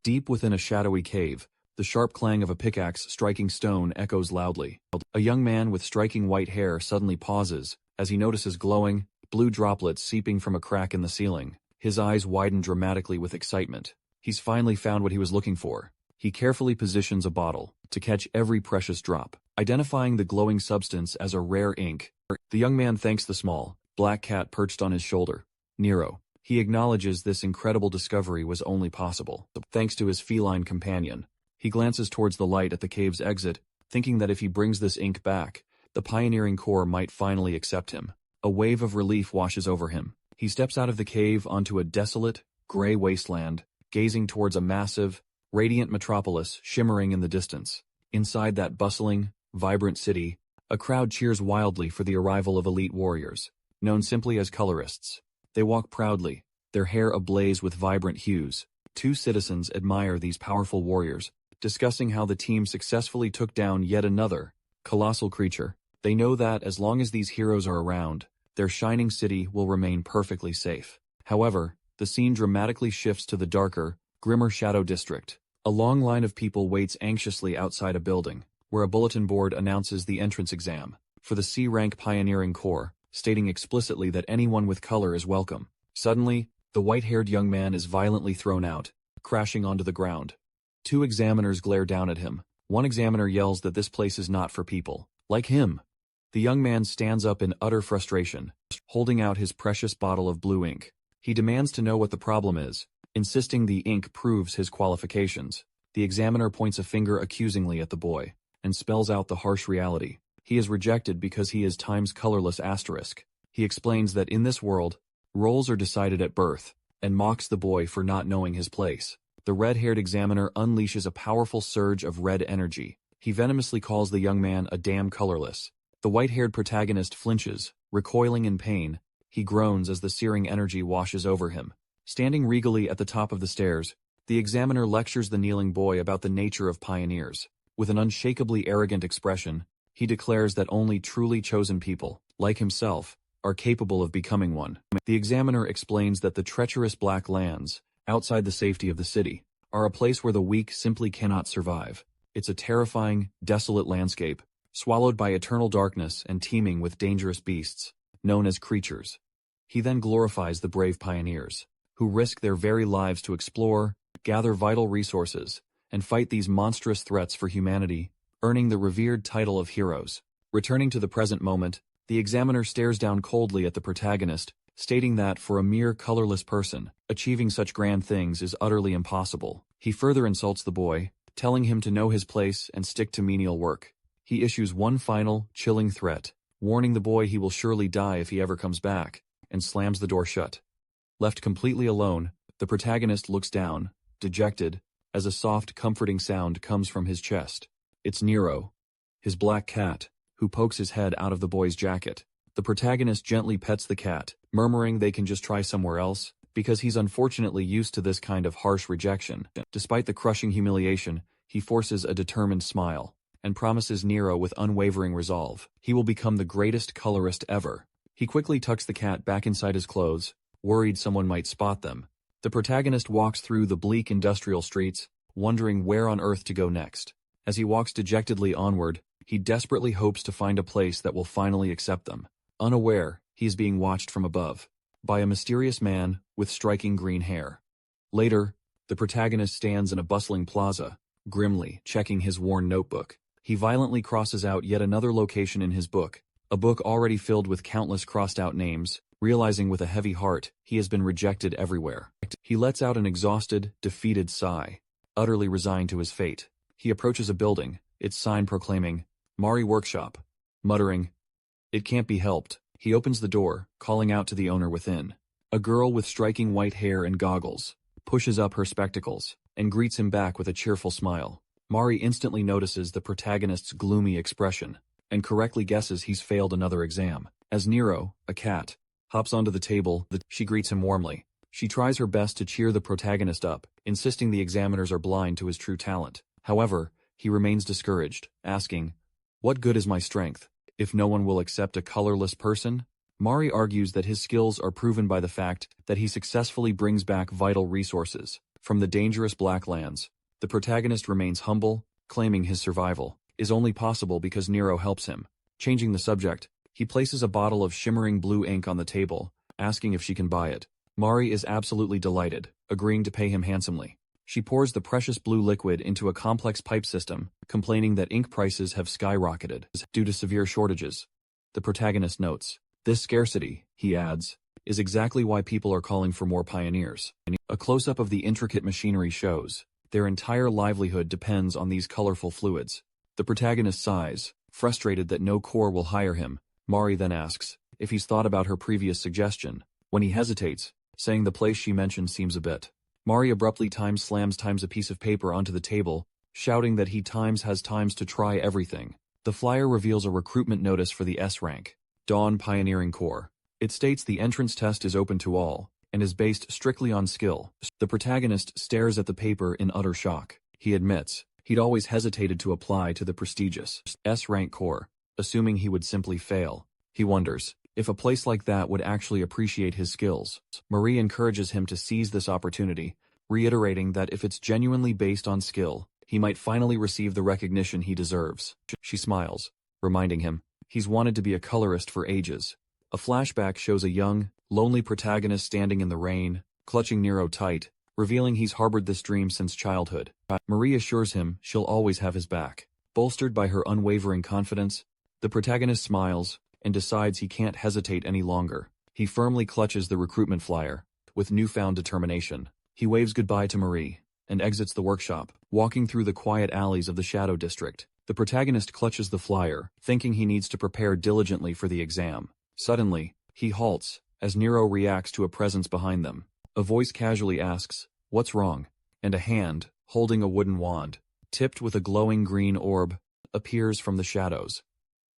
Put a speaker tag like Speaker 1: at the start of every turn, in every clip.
Speaker 1: Deep within a shadowy cave, the sharp clang of a pickaxe striking stone echoes loudly. A young man with striking white hair suddenly pauses as he notices glowing, blue droplets seeping from a crack in the ceiling. His eyes widen dramatically with excitement. He's finally found what he was looking for. He carefully positions a bottle to catch every precious drop, identifying the glowing substance as a rare ink. The young man thanks the small, black cat perched on his shoulder, Nero. He acknowledges this incredible discovery was only possible thanks to his feline companion. He glances towards the light at the cave's exit, thinking that if he brings this ink back, the pioneering corps might finally accept him. A wave of relief washes over him. He steps out of the cave onto a desolate, gray wasteland, gazing towards a massive, radiant metropolis shimmering in the distance. Inside that bustling, vibrant city, a crowd cheers wildly for the arrival of elite warriors, known simply as colorists. They walk proudly, their hair ablaze with vibrant hues. Two citizens admire these powerful warriors, discussing how the team successfully took down yet another, colossal creature. They know that as long as these heroes are around, their shining city will remain perfectly safe. However, the scene dramatically shifts to the darker, grimmer Shadow District. A long line of people waits anxiously outside a building, where a bulletin board announces the entrance exam for the C-rank Pioneering Corps, stating explicitly that anyone with color is welcome. Suddenly, the white-haired young man is violently thrown out, crashing onto the ground. Two examiners glare down at him. One examiner yells that this place is not for people like him. The young man stands up in utter frustration, holding out his precious bottle of blue ink. He demands to know what the problem is, insisting the ink proves his qualifications. The examiner points a finger accusingly at the boy, and spells out the harsh reality. He is rejected because he is Time's colorless asterisk. He explains that in this world, roles are decided at birth, and mocks the boy for not knowing his place. The red-haired examiner unleashes a powerful surge of red energy. He venomously calls the young man a damn colorless. The white-haired protagonist flinches, recoiling in pain. He groans as the searing energy washes over him. Standing regally at the top of the stairs, the examiner lectures the kneeling boy about the nature of pioneers. With an unshakably arrogant expression, he declares that only truly chosen people, like himself, are capable of becoming one. The examiner explains that the treacherous black lands, outside the safety of the city, are a place where the weak simply cannot survive. It's a terrifying, desolate landscape, swallowed by eternal darkness and teeming with dangerous beasts, known as creatures. He then glorifies the brave pioneers, who risk their very lives to explore, gather vital resources, and fight these monstrous threats for humanity, earning the revered title of heroes. Returning to the present moment, the examiner stares down coldly at the protagonist, stating that for a mere colorless person, achieving such grand things is utterly impossible. He further insults the boy, telling him to know his place and stick to menial work. He issues one final, chilling threat, warning the boy he will surely die if he ever comes back, and slams the door shut. Left completely alone, the protagonist looks down, dejected, as a soft, comforting sound comes from his chest. It's Nero, his black cat, who pokes his head out of the boy's jacket. The protagonist gently pets the cat, murmuring they can just try somewhere else, because he's unfortunately used to this kind of harsh rejection. Despite the crushing humiliation, he forces a determined smile, and promises Nero with unwavering resolve he will become the greatest colorist ever. He quickly tucks the cat back inside his clothes, worried someone might spot them. The protagonist walks through the bleak industrial streets, wondering where on earth to go next. As he walks dejectedly onward, he desperately hopes to find a place that will finally accept them. Unaware, he is being watched from above by a mysterious man with striking green hair. Later, the protagonist stands in a bustling plaza, grimly checking his worn notebook. He violently crosses out yet another location in his book, a book already filled with countless crossed-out names, realizing with a heavy heart he has been rejected everywhere. He lets out an exhausted, defeated sigh, utterly resigned to his fate. He approaches a building, its sign proclaiming, Mari Workshop. Muttering, "It can't be helped," he opens the door, calling out to the owner within. A girl with striking white hair and goggles pushes up her spectacles and greets him back with a cheerful smile. Mari instantly notices the protagonist's gloomy expression and correctly guesses he's failed another exam. As Nero, a cat, hops onto the table, she greets him warmly. She tries her best to cheer the protagonist up, insisting the examiners are blind to his true talent. However, he remains discouraged, asking, "What good is my strength if no one will accept a colorless person?" Mari argues that his skills are proven by the fact that he successfully brings back vital resources from the dangerous Black Lands. The protagonist remains humble, claiming his survival is only possible because Nero helps him. Changing the subject, he places a bottle of shimmering blue ink on the table, asking if she can buy it. Mari is absolutely delighted, agreeing to pay him handsomely. She pours the precious blue liquid into a complex pipe system, complaining that ink prices have skyrocketed due to severe shortages. The protagonist notes, "This scarcity," he adds, "is exactly why people are calling for more pioneers." A close-up of the intricate machinery shows their entire livelihood depends on these colorful fluids. The protagonist sighs, frustrated that no core will hire him. Mari then asks if he's thought about her previous suggestion. When he hesitates, saying the place she mentioned seems a bit. Mari abruptly slams a piece of paper onto the table, shouting that he has times to try everything. The flyer reveals a recruitment notice for the S rank, Dawn Pioneering Corps. It states the entrance test is open to all, and is based strictly on skill. The protagonist stares at the paper in utter shock. He admits he'd always hesitated to apply to the prestigious S rank corps, assuming he would simply fail. He wonders if a place like that would actually appreciate his skills. Marie encourages him to seize this opportunity, reiterating that if it's genuinely based on skill, he might finally receive the recognition he deserves. She smiles, reminding him he's wanted to be a colorist for ages. A flashback shows a young, lonely protagonist standing in the rain, clutching Nero tight, revealing he's harbored this dream since childhood. Marie assures him she'll always have his back. Bolstered by her unwavering confidence, the protagonist smiles and decides he can't hesitate any longer. He firmly clutches the recruitment flyer, with newfound determination. He waves goodbye to Marie and exits the workshop, walking through the quiet alleys of the Shadow District. The protagonist clutches the flyer, thinking he needs to prepare diligently for the exam. Suddenly, he halts, as Nero reacts to a presence behind them. A voice casually asks, "What's wrong?" And a hand, holding a wooden wand, tipped with a glowing green orb, appears from the shadows.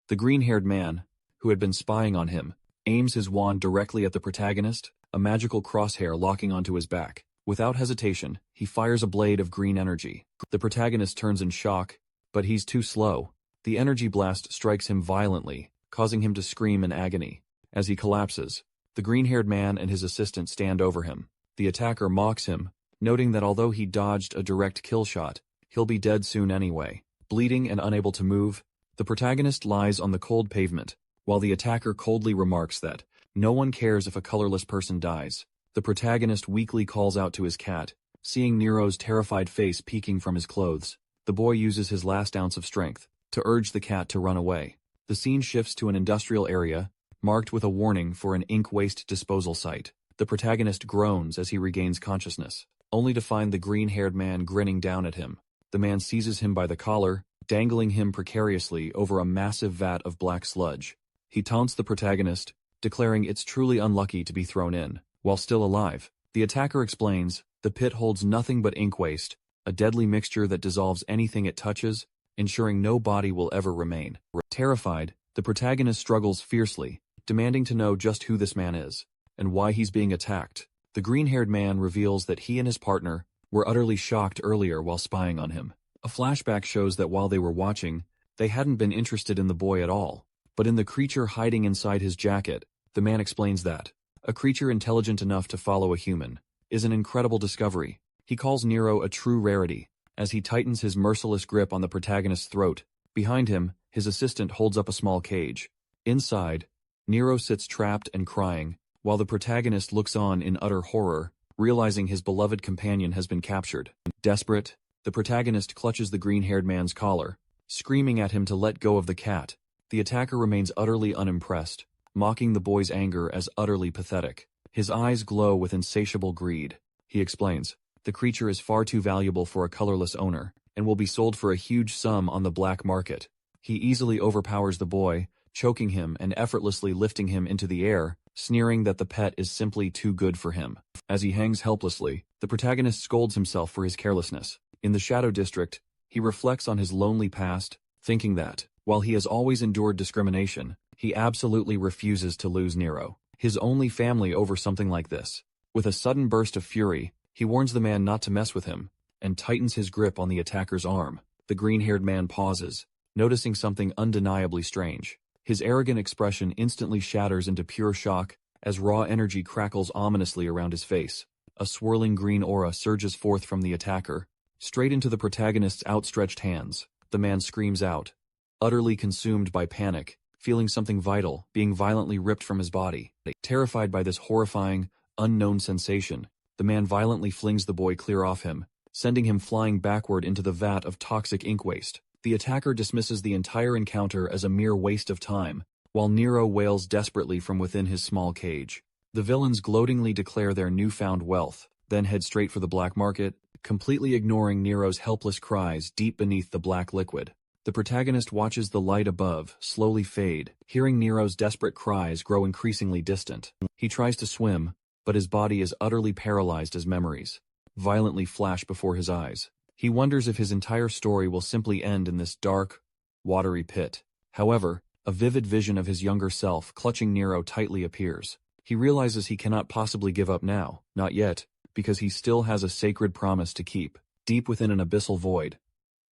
Speaker 1: The green-haired man, who had been spying on him, aims his wand directly at the protagonist, a magical crosshair locking onto his back. Without hesitation, he fires a blade of green energy. The protagonist turns in shock, but he's too slow. The energy blast strikes him violently, causing him to scream in agony. As he collapses, the green-haired man and his assistant stand over him. The attacker mocks him, noting that although he dodged a direct kill shot, he'll be dead soon anyway. Bleeding and unable to move, the protagonist lies on the cold pavement, while the attacker coldly remarks that no one cares if a colorless person dies. The protagonist weakly calls out to his cat, seeing Nero's terrified face peeking from his clothes. The boy uses his last ounce of strength to urge the cat to run away. The scene shifts to an industrial area, marked with a warning for an ink waste disposal site. The protagonist groans as he regains consciousness, only to find the green-haired man grinning down at him. The man seizes him by the collar, dangling him precariously over a massive vat of black sludge. He taunts the protagonist, declaring it's truly unlucky to be thrown in. While still alive, the attacker explains, the pit holds nothing but ink waste, a deadly mixture that dissolves anything it touches, ensuring no body will ever remain. Terrified, the protagonist struggles fiercely, demanding to know just who this man is, and why he's being attacked. The green-haired man reveals that he and his partner were utterly shocked earlier while spying on him. A flashback shows that while they were watching, they hadn't been interested in the boy at all, but in the creature hiding inside his jacket. The man explains that a creature intelligent enough to follow a human is an incredible discovery. He calls Nero a true rarity, as he tightens his merciless grip on the protagonist's throat. Behind him, his assistant holds up a small cage. Inside, Nero sits trapped and crying, while the protagonist looks on in utter horror, realizing his beloved companion has been captured. Desperate, the protagonist clutches the green-haired man's collar, screaming at him to let go of the cat. The attacker remains utterly unimpressed, mocking the boy's anger as utterly pathetic. His eyes glow with insatiable greed. He explains, the creature is far too valuable for a colorless owner, and will be sold for a huge sum on the black market. He easily overpowers the boy, choking him and effortlessly lifting him into the air, sneering that the pet is simply too good for him. As he hangs helplessly, the protagonist scolds himself for his carelessness. In the Shadow District, he reflects on his lonely past, thinking that, while he has always endured discrimination, he absolutely refuses to lose Nero, his only family, over something like this. With a sudden burst of fury, he warns the man not to mess with him, and tightens his grip on the attacker's arm. The green-haired man pauses, noticing something undeniably strange. His arrogant expression instantly shatters into pure shock, as raw energy crackles ominously around his face. a swirling green aura surges forth from the attacker, straight into the protagonist's outstretched hands. The man screams out, utterly consumed by panic, feeling something vital being violently ripped from his body. Terrified by this horrifying, unknown sensation, the man violently flings the boy clear off him, sending him flying backward into the vat of toxic ink waste. The attacker dismisses the entire encounter as a mere waste of time, while Nero wails desperately from within his small cage. The villains gloatingly declare their newfound wealth, then head straight for the black market, completely ignoring Nero's helpless cries deep beneath the black liquid. The protagonist watches the light above slowly fade, hearing Nero's desperate cries grow increasingly distant. He tries to swim, but his body is utterly paralyzed as memories violently flash before his eyes. He wonders if his entire story will simply end in this dark, watery pit. However, a vivid vision of his younger self clutching Nero tightly appears. He realizes he cannot possibly give up now, not yet, because he still has a sacred promise to keep. Deep within an abyssal void,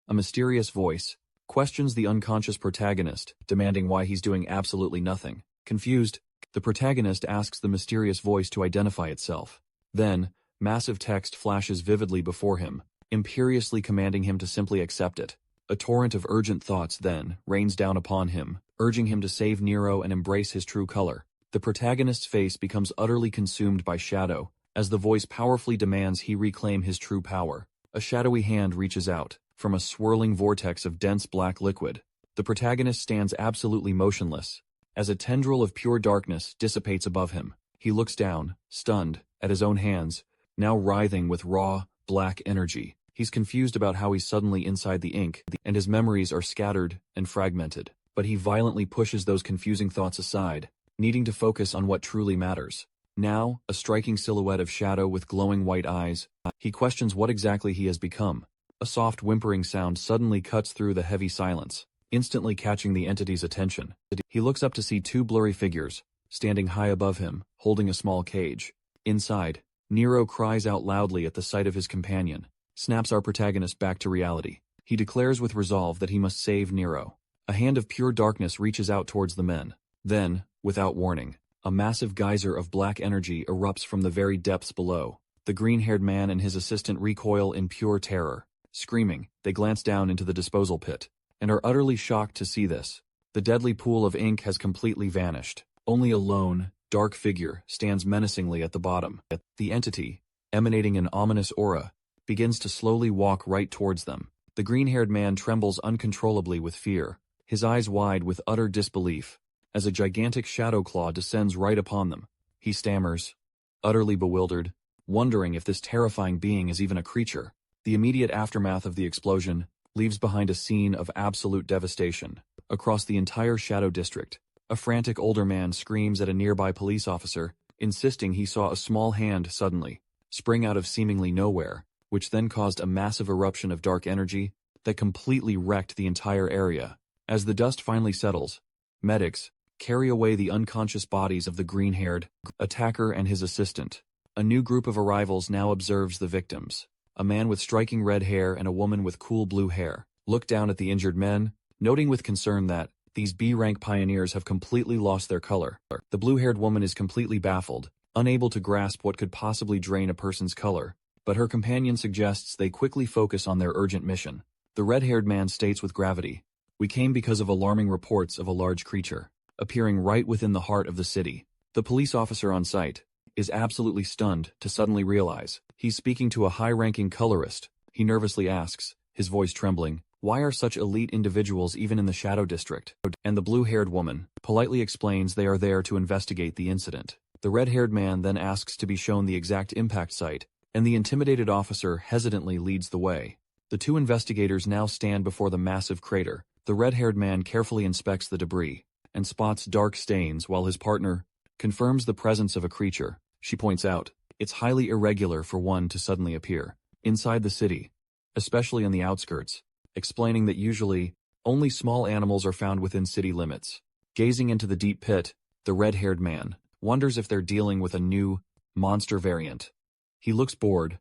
Speaker 1: a mysterious voice questions the unconscious protagonist, demanding why he's doing absolutely nothing. Confused, the protagonist asks the mysterious voice to identify itself. Then, massive text flashes vividly before him, imperiously commanding him to simply accept it. A torrent of urgent thoughts then rains down upon him, urging him to save Nero and embrace his true color. The protagonist's face becomes utterly consumed by shadow, as the voice powerfully demands he reclaim his true power. A shadowy hand reaches out, from a swirling vortex of dense black liquid. The protagonist stands absolutely motionless, as a tendril of pure darkness dissipates above him. He looks down, stunned, at his own hands, now writhing with raw, black energy. He's confused about how he's suddenly inside the ink, and his memories are scattered and fragmented. But he violently pushes those confusing thoughts aside, needing to focus on what truly matters. Now, a striking silhouette of shadow with glowing white eyes, he questions what exactly he has become. A soft whimpering sound suddenly cuts through the heavy silence, instantly catching the entity's attention. He looks up to see two blurry figures, standing high above him, holding a small cage. Inside, Nero cries out loudly at the sight of his companion, snaps our protagonist back to reality. He declares with resolve that he must save Nero. A hand of pure darkness reaches out towards the men. Then, without warning, a massive geyser of black energy erupts from the very depths below. The green-haired man and his assistant recoil in pure terror. Screaming, they glance down into the disposal pit, and are utterly shocked to see this. The deadly pool of ink has completely vanished. Only a lone, dark figure stands menacingly at the bottom. The entity, emanating an ominous aura, begins to slowly walk right towards them. The green-haired man trembles uncontrollably with fear, his eyes wide with utter disbelief, as a gigantic shadow claw descends right upon them. He stammers, utterly bewildered, wondering if this terrifying being is even a creature. The immediate aftermath of the explosion leaves behind a scene of absolute devastation. Across the entire Shadow District, a frantic older man screams at a nearby police officer, insisting he saw a small hand suddenly spring out of seemingly nowhere, which then caused a massive eruption of dark energy that completely wrecked the entire area. As the dust finally settles, medics carry away the unconscious bodies of the green-haired attacker and his assistant. A new group of arrivals now observes the victims. A man with striking red hair and a woman with cool blue hair look down at the injured men, noting with concern that these B-rank pioneers have completely lost their color. The blue-haired woman is completely baffled, unable to grasp what could possibly drain a person's color, but her companion suggests they quickly focus on their urgent mission. The red-haired man states with gravity, "We came because of alarming reports of a large creature appearing right within the heart of the city." The police officer on site is absolutely stunned to suddenly realize he's speaking to a high-ranking colorist. He nervously asks, his voice trembling, "Why are such elite individuals even in the Shadow District?" And the blue-haired woman politely explains they are there to investigate the incident. The red-haired man then asks to be shown the exact impact site, and the intimidated officer hesitantly leads the way. The two investigators now stand before the massive crater. The red-haired man carefully inspects the debris and spots dark stains while his partner confirms the presence of a creature. She points out, it's highly irregular for one to suddenly appear inside the city, especially on the outskirts, explaining that usually only small animals are found within city limits. Gazing into the deep pit, the red-haired man wonders if they're dealing with a new monster variant. He looks bored,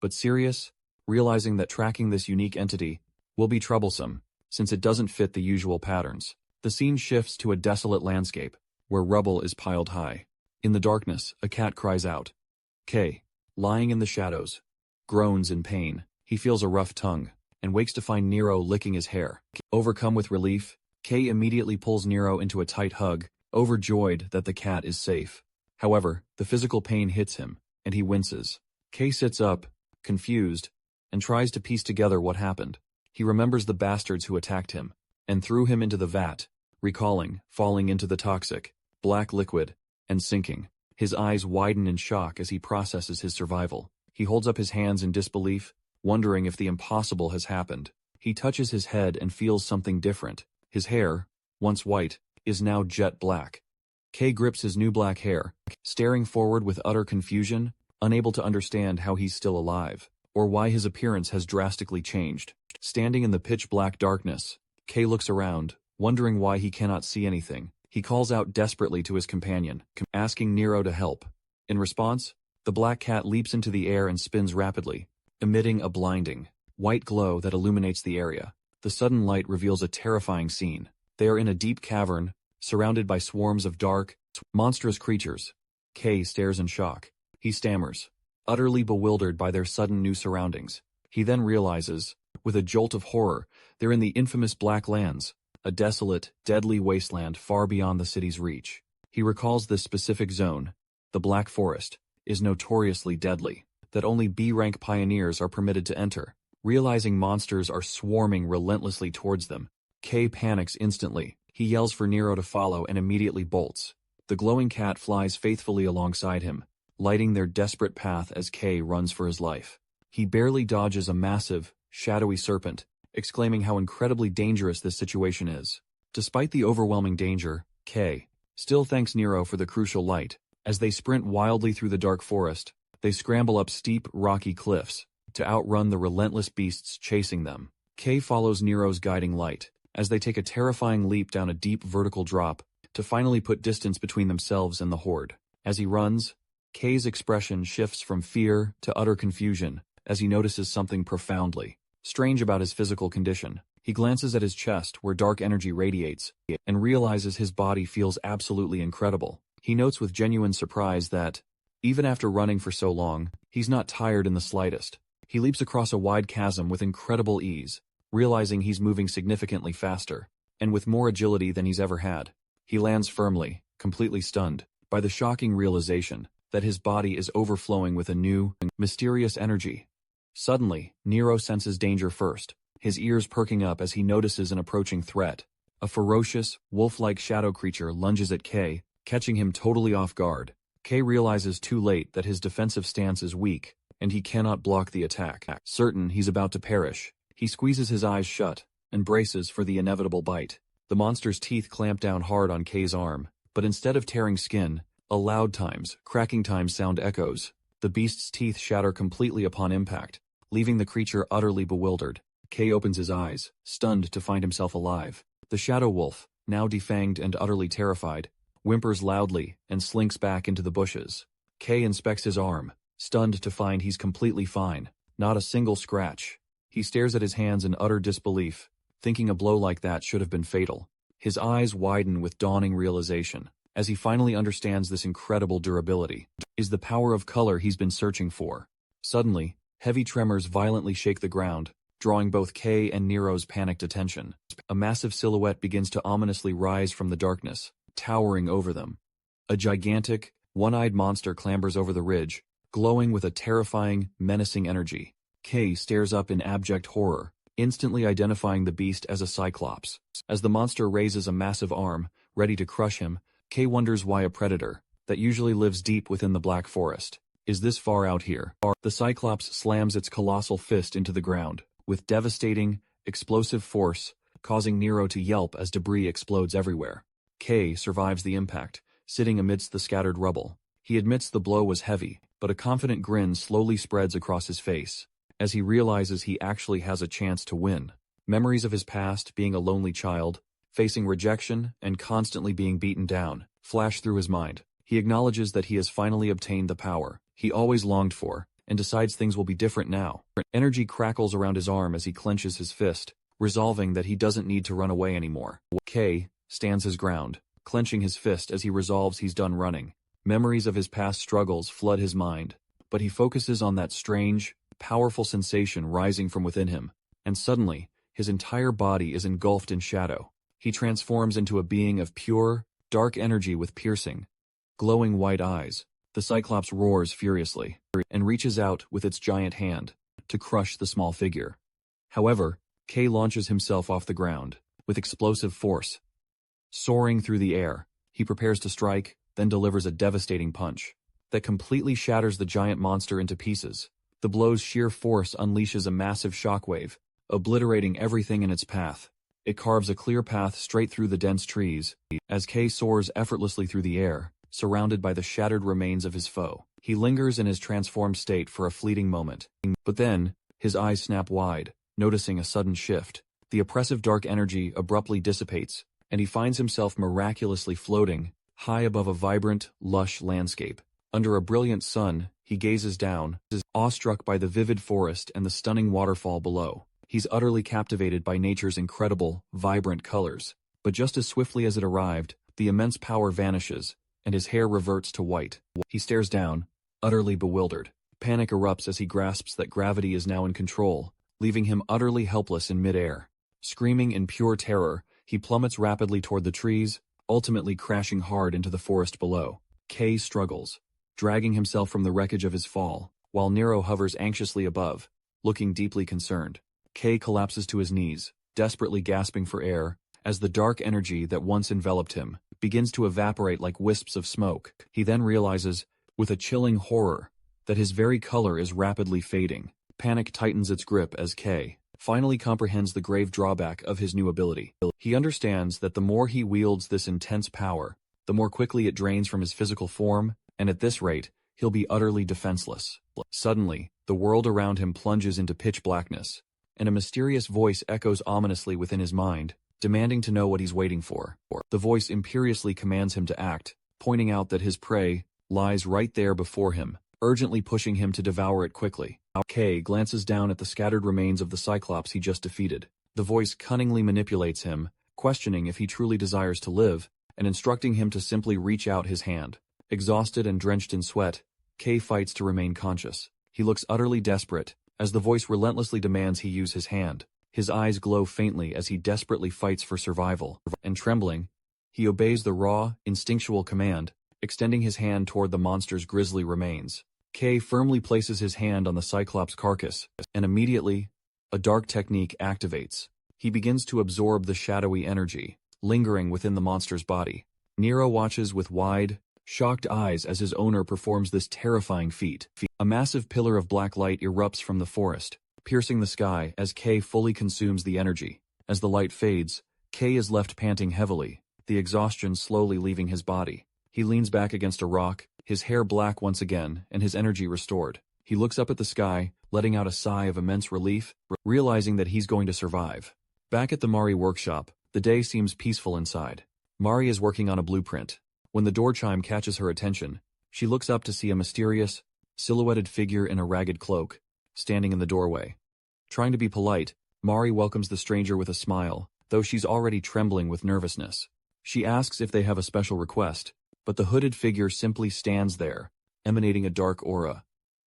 Speaker 1: but serious, realizing that tracking this unique entity will be troublesome, since it doesn't fit the usual patterns. The scene shifts to a desolate landscape, where rubble is piled high. In the darkness, a cat cries out, "K," lying in the shadows. Groans in pain. He feels a rough tongue, and wakes to find Nero licking his hair. Overcome with relief, Kei immediately pulls Nero into a tight hug, overjoyed that the cat is safe. However, the physical pain hits him, and he winces. Kei sits up, confused, and tries to piece together what happened. He remembers the bastards who attacked him, and threw him into the vat, recalling falling into the toxic, black liquid, and sinking. His eyes widen in shock as he processes his survival. He holds up his hands in disbelief, wondering if the impossible has happened. He touches his head and feels something different. His hair, once white, is now jet black. Kei grips his new black hair, staring forward with utter confusion, unable to understand how he's still alive, or why his appearance has drastically changed. Standing in the pitch-black darkness, Kei looks around, wondering why he cannot see anything. He calls out desperately to his companion, asking Nero to help. In response, the black cat leaps into the air and spins rapidly, emitting a blinding, white glow that illuminates the area. The sudden light reveals a terrifying scene. They are in a deep cavern, surrounded by swarms of dark, monstrous creatures. Kei stares in shock. He stammers, utterly bewildered by their sudden new surroundings. He then realizes, with a jolt of horror, they're in the infamous Black Lands, a desolate, deadly wasteland far beyond the city's reach. He recalls this specific zone, the Black Forest, is notoriously deadly, that only B-rank pioneers are permitted to enter. Realizing monsters are swarming relentlessly towards them, Kei panics instantly. He yells for Nero to follow and immediately bolts. The glowing cat flies faithfully alongside him, lighting their desperate path as Kei runs for his life. He barely dodges a massive, shadowy serpent, exclaiming how incredibly dangerous this situation is. Despite the overwhelming danger, Kei still thanks Nero for the crucial light. As they sprint wildly through the dark forest, they scramble up steep, rocky cliffs to outrun the relentless beasts chasing them. Kei follows Nero's guiding light, as they take a terrifying leap down a deep vertical drop to finally put distance between themselves and the horde. As he runs, Kei's expression shifts from fear to utter confusion as he notices something profoundly strange about his physical condition. He glances at his chest where dark energy radiates and realizes his body feels absolutely incredible. He notes with genuine surprise that, even after running for so long, he's not tired in the slightest. He leaps across a wide chasm with incredible ease, realizing he's moving significantly faster, and with more agility than he's ever had. He lands firmly, completely stunned, by the shocking realization that his body is overflowing with a new, mysterious energy. Suddenly, Nero senses danger first, his ears perking up as he notices an approaching threat. A ferocious, wolf-like shadow creature lunges at Kei, catching him totally off guard. Kei realizes too late that his defensive stance is weak, and he cannot block the attack. Certain he's about to perish, he squeezes his eyes shut and braces for the inevitable bite. The monster's teeth clamp down hard on Kei's arm, but instead of tearing skin, a loud cracking sound echoes. The beast's teeth shatter completely upon impact, leaving the creature utterly bewildered. Kei opens his eyes, stunned to find himself alive. The shadow wolf, now defanged and utterly terrified, whimpers loudly and slinks back into the bushes. Kei inspects his arm, stunned to find he's completely fine, not a single scratch. He stares at his hands in utter disbelief, thinking a blow like that should have been fatal. His eyes widen with dawning realization, as he finally understands this incredible durability is the power of color he's been searching for. Suddenly, heavy tremors violently shake the ground, drawing both Kei and Nero's panicked attention. A massive silhouette begins to ominously rise from the darkness, towering over them. A gigantic, one-eyed monster clambers over the ridge, glowing with a terrifying, menacing energy. Kei stares up in abject horror, instantly identifying the beast as a cyclops. As the monster raises a massive arm, ready to crush him, Kei wonders why a predator, that usually lives deep within the Black Forest, is this far out here. The cyclops slams its colossal fist into the ground, with devastating, explosive force, causing Nero to yelp as debris explodes everywhere. Kei survives the impact, sitting amidst the scattered rubble. He admits the blow was heavy, but a confident grin slowly spreads across his face, as he realizes he actually has a chance to win. Memories of his past, being a lonely child, facing rejection, and constantly being beaten down, flash through his mind. He acknowledges that he has finally obtained the power he always longed for, and decides things will be different now. Energy crackles around his arm as he clenches his fist, resolving that he doesn't need to run away anymore. Kei stands his ground, clenching his fist as he resolves he's done running. Memories of his past struggles flood his mind, but he focuses on that strange, powerful sensation rising from within him, and suddenly, his entire body is engulfed in shadow. He transforms into a being of pure, dark energy with piercing, glowing white eyes. The Cyclops roars furiously, and reaches out with its giant hand to crush the small figure. However, K launches himself off the ground, with explosive force. Soaring through the air, he prepares to strike, then delivers a devastating punch that completely shatters the giant monster into pieces. The blow's sheer force unleashes a massive shockwave, obliterating everything in its path. It carves a clear path straight through the dense trees, as K soars effortlessly through the air, surrounded by the shattered remains of his foe. He lingers in his transformed state for a fleeting moment, but then, his eyes snap wide, noticing a sudden shift. The oppressive dark energy abruptly dissipates, and he finds himself miraculously floating, high above a vibrant, lush landscape. Under a brilliant sun, he gazes down, awestruck by the vivid forest and the stunning waterfall below. He's utterly captivated by nature's incredible, vibrant colors. But just as swiftly as it arrived, the immense power vanishes, and his hair reverts to white. He stares down, utterly bewildered. Panic erupts as he grasps that gravity is now in control, leaving him utterly helpless in midair. Screaming in pure terror, he plummets rapidly toward the trees, ultimately crashing hard into the forest below. K struggles, dragging himself from the wreckage of his fall, while Nero hovers anxiously above, looking deeply concerned. K collapses to his knees, desperately gasping for air, as the dark energy that once enveloped him begins to evaporate like wisps of smoke. He then realizes, with a chilling horror, that his very color is rapidly fading. Panic tightens its grip as K finally comprehends the grave drawback of his new ability. He understands that the more he wields this intense power, the more quickly it drains from his physical form, and at this rate, he'll be utterly defenseless. Suddenly, the world around him plunges into pitch blackness, and a mysterious voice echoes ominously within his mind, demanding to know what he's waiting for. The voice imperiously commands him to act, pointing out that his prey lies right there before him, urgently pushing him to devour it quickly. K glances down at the scattered remains of the Cyclops he just defeated. The voice cunningly manipulates him, questioning if he truly desires to live, and instructing him to simply reach out his hand. Exhausted and drenched in sweat, K fights to remain conscious. He looks utterly desperate, as the voice relentlessly demands he use his hand. His eyes glow faintly as he desperately fights for survival, and trembling, he obeys the raw, instinctual command, extending his hand toward the monster's grisly remains. K firmly places his hand on the Cyclops' carcass, and immediately, a dark technique activates. He begins to absorb the shadowy energy, lingering within the monster's body. Nero watches with wide, shocked eyes as his owner performs this terrifying feat. A massive pillar of black light erupts from the forest, piercing the sky as K fully consumes the energy. As the light fades, K is left panting heavily, the exhaustion slowly leaving his body. He leans back against a rock, his hair black once again, and his energy restored. He looks up at the sky, letting out a sigh of immense relief, realizing that he's going to survive. Back at the Mari workshop, the day seems peaceful inside. Mari is working on a blueprint. When the door chime catches her attention, she looks up to see a mysterious, silhouetted figure in a ragged cloak, standing in the doorway. Trying to be polite, Mari welcomes the stranger with a smile, though she's already trembling with nervousness. She asks if they have a special request, but the hooded figure simply stands there, emanating a dark aura.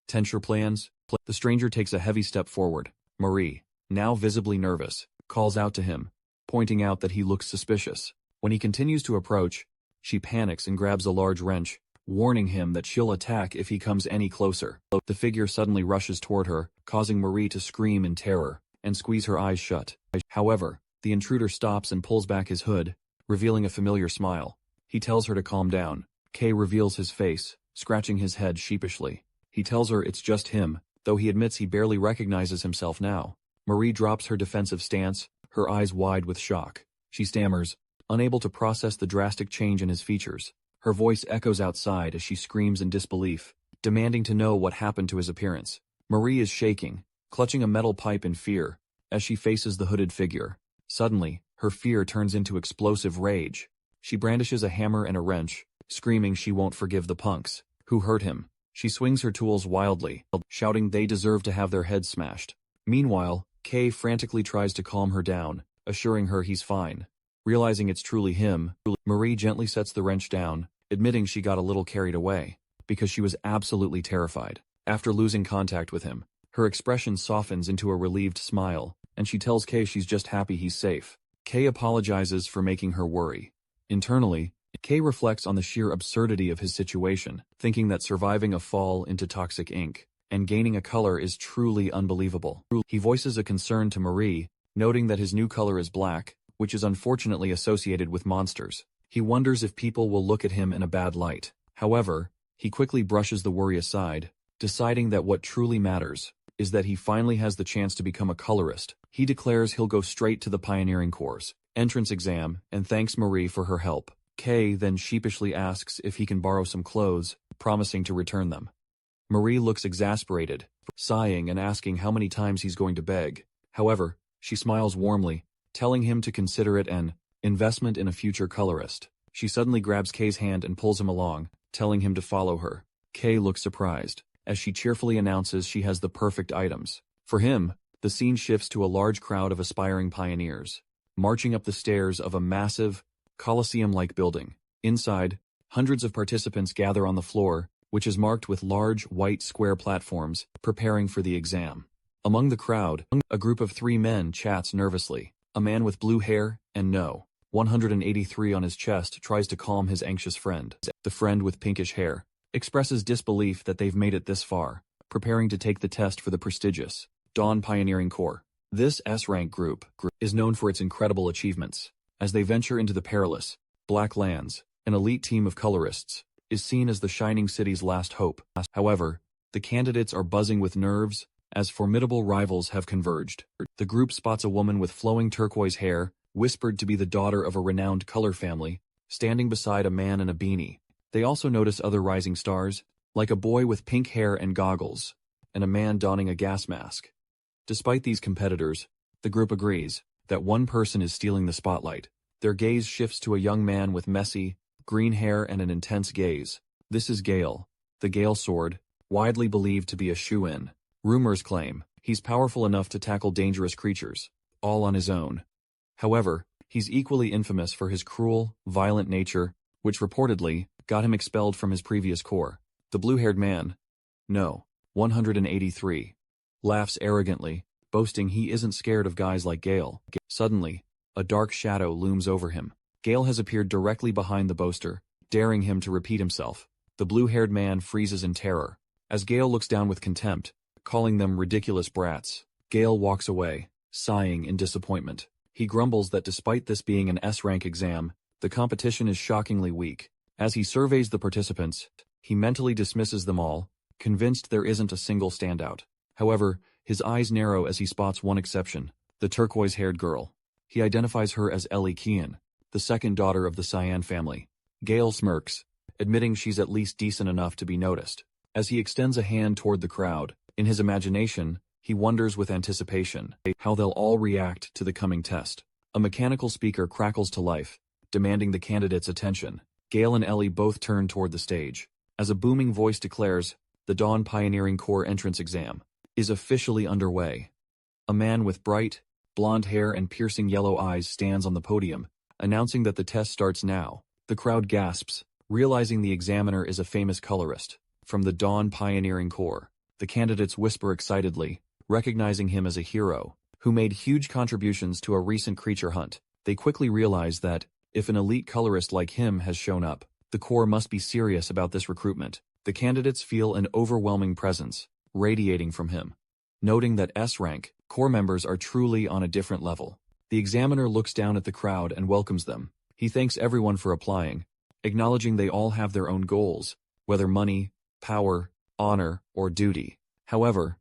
Speaker 1: Tense your plans? The stranger takes a heavy step forward. Marie, now visibly nervous, calls out to him, pointing out that he looks suspicious. When he continues to approach, she panics and grabs a large wrench, warning him that she'll attack if he comes any closer. The figure suddenly rushes toward her, causing Marie to scream in terror and squeeze her eyes shut. However, the intruder stops and pulls back his hood, revealing a familiar smile. He tells her to calm down. K reveals his face, scratching his head sheepishly. He tells her it's just him, though he admits he barely recognizes himself now. Marie drops her defensive stance, her eyes wide with shock. She stammers, unable to process the drastic change in his features. Her voice echoes outside as she screams in disbelief, demanding to know what happened to his appearance. Marie is shaking, clutching a metal pipe in fear, as she faces the hooded figure. Suddenly, her fear turns into explosive rage. She brandishes a hammer and a wrench, screaming she won't forgive the punks who hurt him. She swings her tools wildly, shouting they deserve to have their heads smashed. Meanwhile, Kay frantically tries to calm her down, assuring her he's fine. Realizing it's truly him, Marie gently sets the wrench down, admitting she got a little carried away, because she was absolutely terrified. After losing contact with him, her expression softens into a relieved smile, and she tells Kay she's just happy he's safe. Kay apologizes for making her worry. Internally, Kay reflects on the sheer absurdity of his situation, thinking that surviving a fall into toxic ink and gaining a color is truly unbelievable. He voices a concern to Marie, noting that his new color is black, which is unfortunately associated with monsters. He wonders if people will look at him in a bad light. However, he quickly brushes the worry aside, deciding that what truly matters is that he finally has the chance to become a colorist. He declares he'll go straight to the pioneering course entrance exam and thanks Marie for her help. Kay then sheepishly asks if he can borrow some clothes, promising to return them. Marie looks exasperated, sighing and asking how many times he's going to beg. However, she smiles warmly, telling him to consider it an investment in a future colorist. She suddenly grabs Kay's hand and pulls him along, telling him to follow her. Kay looks surprised, as she cheerfully announces she has the perfect items. For him, the scene shifts to a large crowd of aspiring pioneers, marching up the stairs of a massive, Colosseum-like building. Inside, hundreds of participants gather on the floor, which is marked with large, white square platforms, preparing for the exam. Among the crowd, a group of 3 men chats nervously. A man with blue hair and no. 183 on his chest tries to calm his anxious friend. The friend with pinkish hair expresses disbelief that they've made it this far, preparing to take the test for the prestigious Dawn Pioneering Corps. This S-rank group is known for its incredible achievements. As they venture into the perilous Black Lands, an elite team of colorists is seen as the Shining City's last hope. However, the candidates are buzzing with nerves as formidable rivals have converged. The group spots a woman with flowing turquoise hair, whispered to be the daughter of a renowned color family, standing beside a man in a beanie. They also notice other rising stars, like a boy with pink hair and goggles, and a man donning a gas mask. Despite these competitors, the group agrees that one person is stealing the spotlight. Their gaze shifts to a young man with messy, green hair and an intense gaze. This is Gale, the Gale Sword, widely believed to be a shoo-in. Rumors claim he's powerful enough to tackle dangerous creatures, all on his own. However, he's equally infamous for his cruel, violent nature, which reportedly got him expelled from his previous corps. The blue-haired man, no, 183, laughs arrogantly, boasting he isn't scared of guys like Gale. Suddenly, a dark shadow looms over him. Gale has appeared directly behind the boaster, daring him to repeat himself. The blue-haired man freezes in terror, as Gale looks down with contempt, calling them ridiculous brats. Gale walks away, sighing in disappointment. He grumbles that despite this being an S-rank exam, the competition is shockingly weak. As he surveys the participants, he mentally dismisses them all, convinced there isn't a single standout. However, his eyes narrow as he spots one exception, the turquoise-haired girl. He identifies her as Ellie Kian, the second daughter of the Cyan family. Gale smirks, admitting she's at least decent enough to be noticed. As he extends a hand toward the crowd, in his imagination, he wonders with anticipation how they'll all react to the coming test. A mechanical speaker crackles to life, demanding the candidates' attention. Gale and Ellie both turn toward the stage, as a booming voice declares, the Dawn Pioneering Corps entrance exam is officially underway. A man with bright, blonde hair and piercing yellow eyes stands on the podium, announcing that the test starts now. The crowd gasps, realizing the examiner is a famous colorist from the Dawn Pioneering Corps. The candidates whisper excitedly, recognizing him as a hero who made huge contributions to a recent creature hunt. They quickly realize that, if an elite colorist like him has shown up, the Corps must be serious about this recruitment. The candidates feel an overwhelming presence, radiating from him. Noting that S-rank Corps members are truly on a different level, the examiner looks down at the crowd and welcomes them. He thanks everyone for applying, acknowledging they all have their own goals, whether money, power, honor, or duty. However,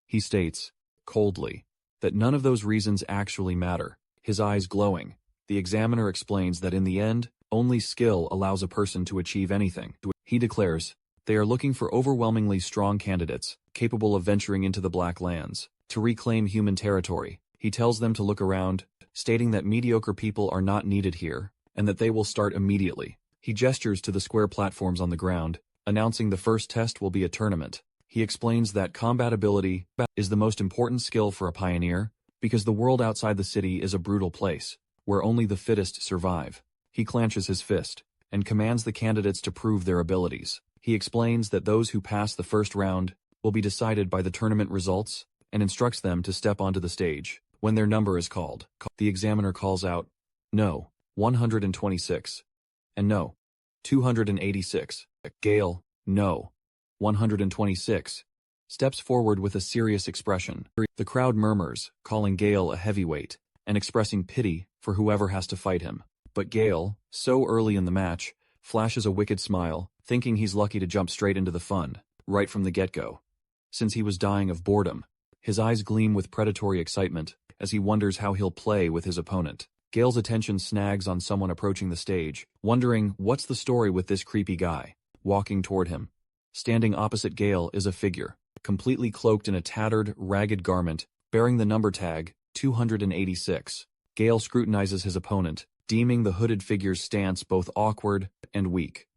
Speaker 1: he states, coldly, that none of those reasons actually matter. His eyes glowing, the examiner explains that in the end, only skill allows a person to achieve anything. He declares, they are looking for overwhelmingly strong candidates, capable of venturing into the Black Lands, to reclaim human territory. He tells them to look around, stating that mediocre people are not needed here, and that they will start immediately. He gestures to the square platforms on the ground, announcing the first test will be a tournament. He explains that combat ability is the most important skill for a pioneer, because the world outside the city is a brutal place, where only the fittest survive. He clenches his fist, and commands the candidates to prove their abilities. He explains that those who pass the first round will be decided by the tournament results and instructs them to step onto the stage when their number is called. The examiner calls out, "No, 126. And no, 286. Gale, no, 126. Steps forward with a serious expression. The crowd murmurs, calling Gale a heavyweight and expressing pity for whoever has to fight him. But Gale, so early in the match, flashes a wicked smile, thinking he's lucky to jump straight into the fun, right from the get-go. Since he was dying of boredom, his eyes gleam with predatory excitement as he wonders how he'll play with his opponent. Gale's attention snags on someone approaching the stage, wondering what's the story with this creepy guy. Walking toward him. Standing opposite Gale is a figure, completely cloaked in a tattered, ragged garment, bearing the number tag, 286. Gale scrutinizes his opponent, deeming the hooded figure's stance both awkward and weak.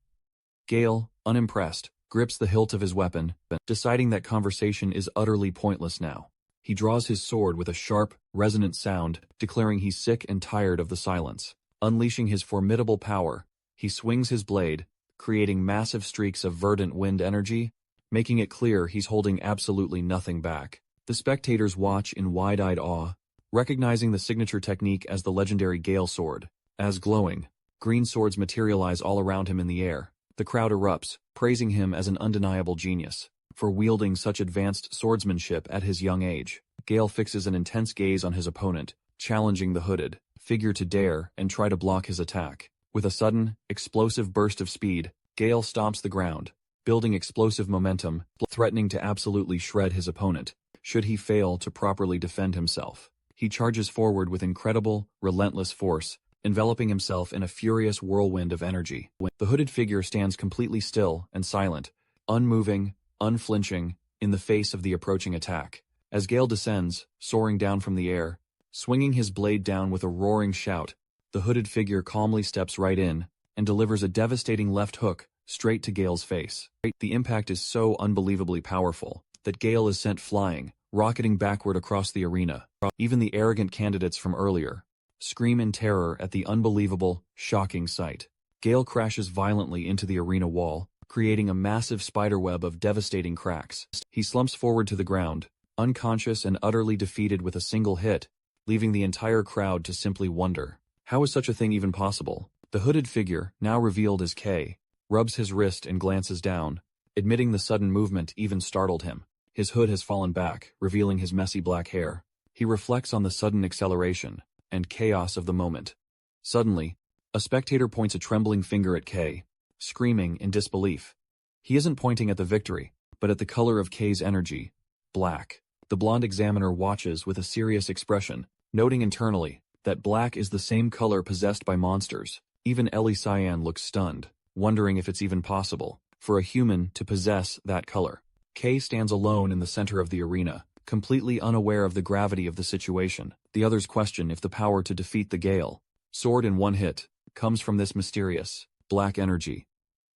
Speaker 1: Gale, unimpressed, grips the hilt of his weapon, deciding that conversation is utterly pointless now. He draws his sword with a sharp, resonant sound, declaring he's sick and tired of the silence. Unleashing his formidable power, he swings his blade, creating massive streaks of verdant wind energy, making it clear he's holding absolutely nothing back. The spectators watch in wide-eyed awe, recognizing the signature technique as the legendary Gale sword. As glowing, green swords materialize all around him in the air, the crowd erupts, praising him as an undeniable genius for wielding such advanced swordsmanship at his young age. Gale fixes an intense gaze on his opponent, challenging the hooded figure to dare and try to block his attack. With a sudden, explosive burst of speed, Gale stomps the ground, building explosive momentum, threatening to absolutely shred his opponent, should he fail to properly defend himself. He charges forward with incredible, relentless force, enveloping himself in a furious whirlwind of energy. The hooded figure stands completely still and silent, unmoving, unflinching, in the face of the approaching attack. As Gale descends, soaring down from the air, swinging his blade down with a roaring shout, the hooded figure calmly steps right in and delivers a devastating left hook straight to Gale's face. The impact is so unbelievably powerful that Gale is sent flying, rocketing backward across the arena. Even the arrogant candidates from earlier scream in terror at the unbelievable, shocking sight. Gale crashes violently into the arena wall, creating a massive spiderweb of devastating cracks. He slumps forward to the ground, unconscious and utterly defeated with a single hit, leaving the entire crowd to simply wonder. How is such a thing even possible? The hooded figure, now revealed as K, rubs his wrist and glances down, admitting the sudden movement even startled him. His hood has fallen back, revealing his messy black hair. He reflects on the sudden acceleration and chaos of the moment. Suddenly, a spectator points a trembling finger at K, screaming in disbelief. He isn't pointing at the victory, but at the color of K's energy, black. The blonde examiner watches with a serious expression, noting internally that black is the same color possessed by monsters. Even Ellie Cyan looks stunned, wondering if it's even possible for a human to possess that color. K stands alone in the center of the arena, completely unaware of the gravity of the situation. The others question if the power to defeat the Gale sword in one hit comes from this mysterious, black energy.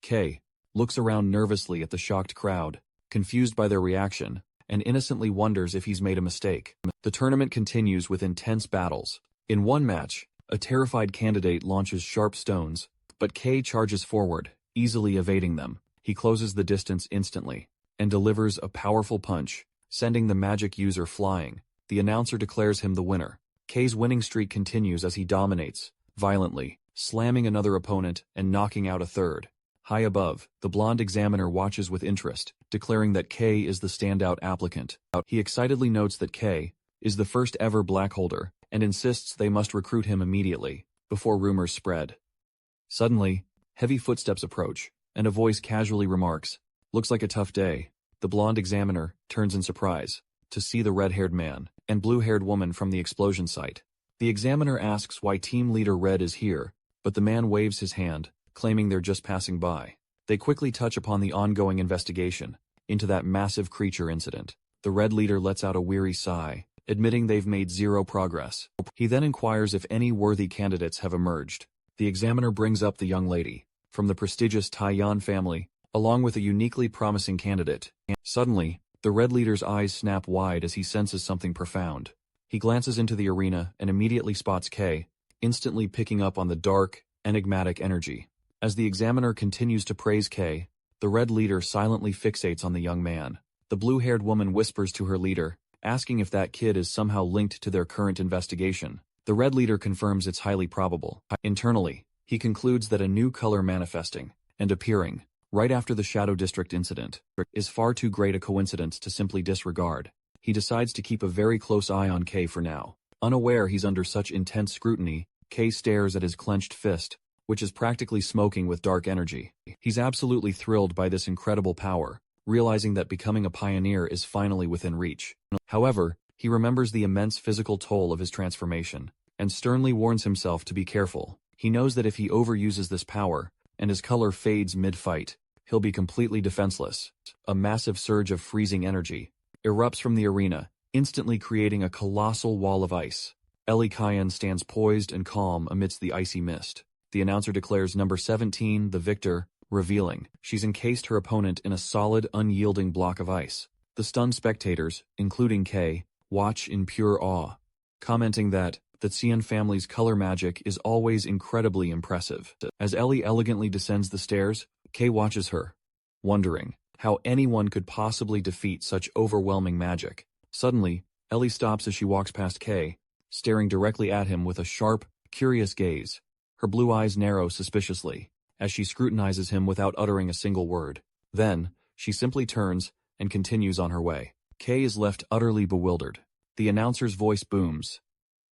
Speaker 1: K looks around nervously at the shocked crowd, confused by their reaction, and innocently wonders if he's made a mistake. The tournament continues with intense battles. In one match, a terrified candidate launches sharp stones, but K charges forward, easily evading them. He closes the distance instantly and delivers a powerful punch, sending the magic user flying. The announcer declares him the winner. K's winning streak continues as he dominates, violently, slamming another opponent and knocking out a third. High above, the blonde examiner watches with interest, declaring that K is the standout applicant. He excitedly notes that K is the first ever black holder and insists they must recruit him immediately, before rumors spread. Suddenly, heavy footsteps approach, and a voice casually remarks, "Looks like a tough day." The blonde examiner turns in surprise to see the red-haired man and blue-haired woman from the explosion site. The examiner asks why team leader Red is here, but the man waves his hand, claiming they're just passing by. They quickly touch upon the ongoing investigation into that massive creature incident. The red leader lets out a weary sigh, admitting they've made zero progress. He then inquires if any worthy candidates have emerged. The examiner brings up the young lady from the prestigious Taiyan family, along with a uniquely promising candidate. Suddenly, the red leader's eyes snap wide as he senses something profound. He glances into the arena and immediately spots K, instantly picking up on the dark, enigmatic energy. As the examiner continues to praise K, the red leader silently fixates on the young man, The blue-haired woman whispers to her leader, asking if that kid is somehow linked to their current investigation. The red leader confirms it's highly probable. Internally, he concludes that a new color manifesting and appearing right after the Shadow District incident is far too great a coincidence to simply disregard. He decides to keep a very close eye on K for now. Unaware he's under such intense scrutiny, K stares at his clenched fist, which is practically smoking with dark energy. He's absolutely thrilled by this incredible power, realizing that becoming a pioneer is finally within reach. However, he remembers the immense physical toll of his transformation, and sternly warns himself to be careful. He knows that if he overuses this power, and his color fades mid-fight, he'll be completely defenseless. A massive surge of freezing energy erupts from the arena, instantly creating a colossal wall of ice. Ellie Kyan stands poised and calm amidst the icy mist. The announcer declares number 17 the victor, revealing she's encased her opponent in a solid, unyielding block of ice. The stunned spectators, including Kay, watch in pure awe, commenting that the Xian family's color magic is always incredibly impressive. As Ellie elegantly descends the stairs, Kay watches her, wondering how anyone could possibly defeat such overwhelming magic. Suddenly, Ellie stops as she walks past Kay, staring directly at him with a sharp, curious gaze. Her blue eyes narrow suspiciously as she scrutinizes him without uttering a single word. Then, she simply turns and continues on her way. Kay is left utterly bewildered. The announcer's voice booms.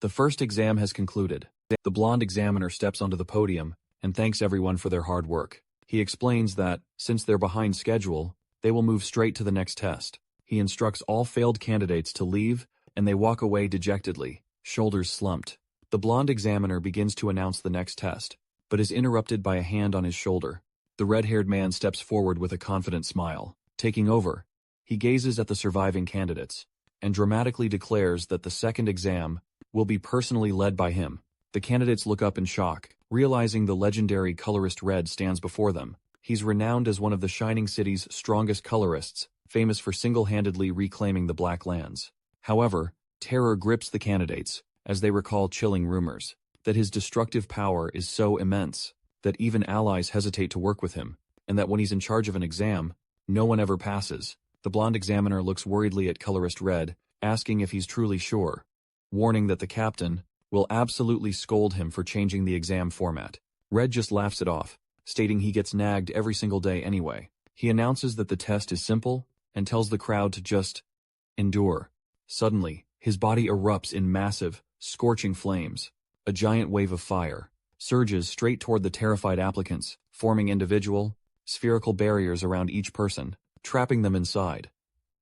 Speaker 1: The first exam has concluded. The blonde examiner steps onto the podium and thanks everyone for their hard work. He explains that, since they're behind schedule, they will move straight to the next test. He instructs all failed candidates to leave, and they walk away dejectedly, shoulders slumped. The blonde examiner begins to announce the next test, but is interrupted by a hand on his shoulder. The red-haired man steps forward with a confident smile. Taking over, he gazes at the surviving candidates, and dramatically declares that the second exam will be personally led by him. The candidates look up in shock, realizing the legendary colorist Red stands before them. He's renowned as one of the Shining City's strongest colorists, famous for single-handedly reclaiming the Black Lands. However, terror grips the candidates, as they recall chilling rumors that his destructive power is so immense that even allies hesitate to work with him, and that when he's in charge of an exam, no one ever passes. The blonde examiner looks worriedly at colorist Red, asking if he's truly sure, warning that the captain will absolutely scold him for changing the exam format. Red just laughs it off, stating he gets nagged every single day anyway. He announces that the test is simple and tells the crowd to just endure. Suddenly, his body erupts in massive, scorching flames. A giant wave of fire surges straight toward the terrified applicants, forming individual, spherical barriers around each person, trapping them inside.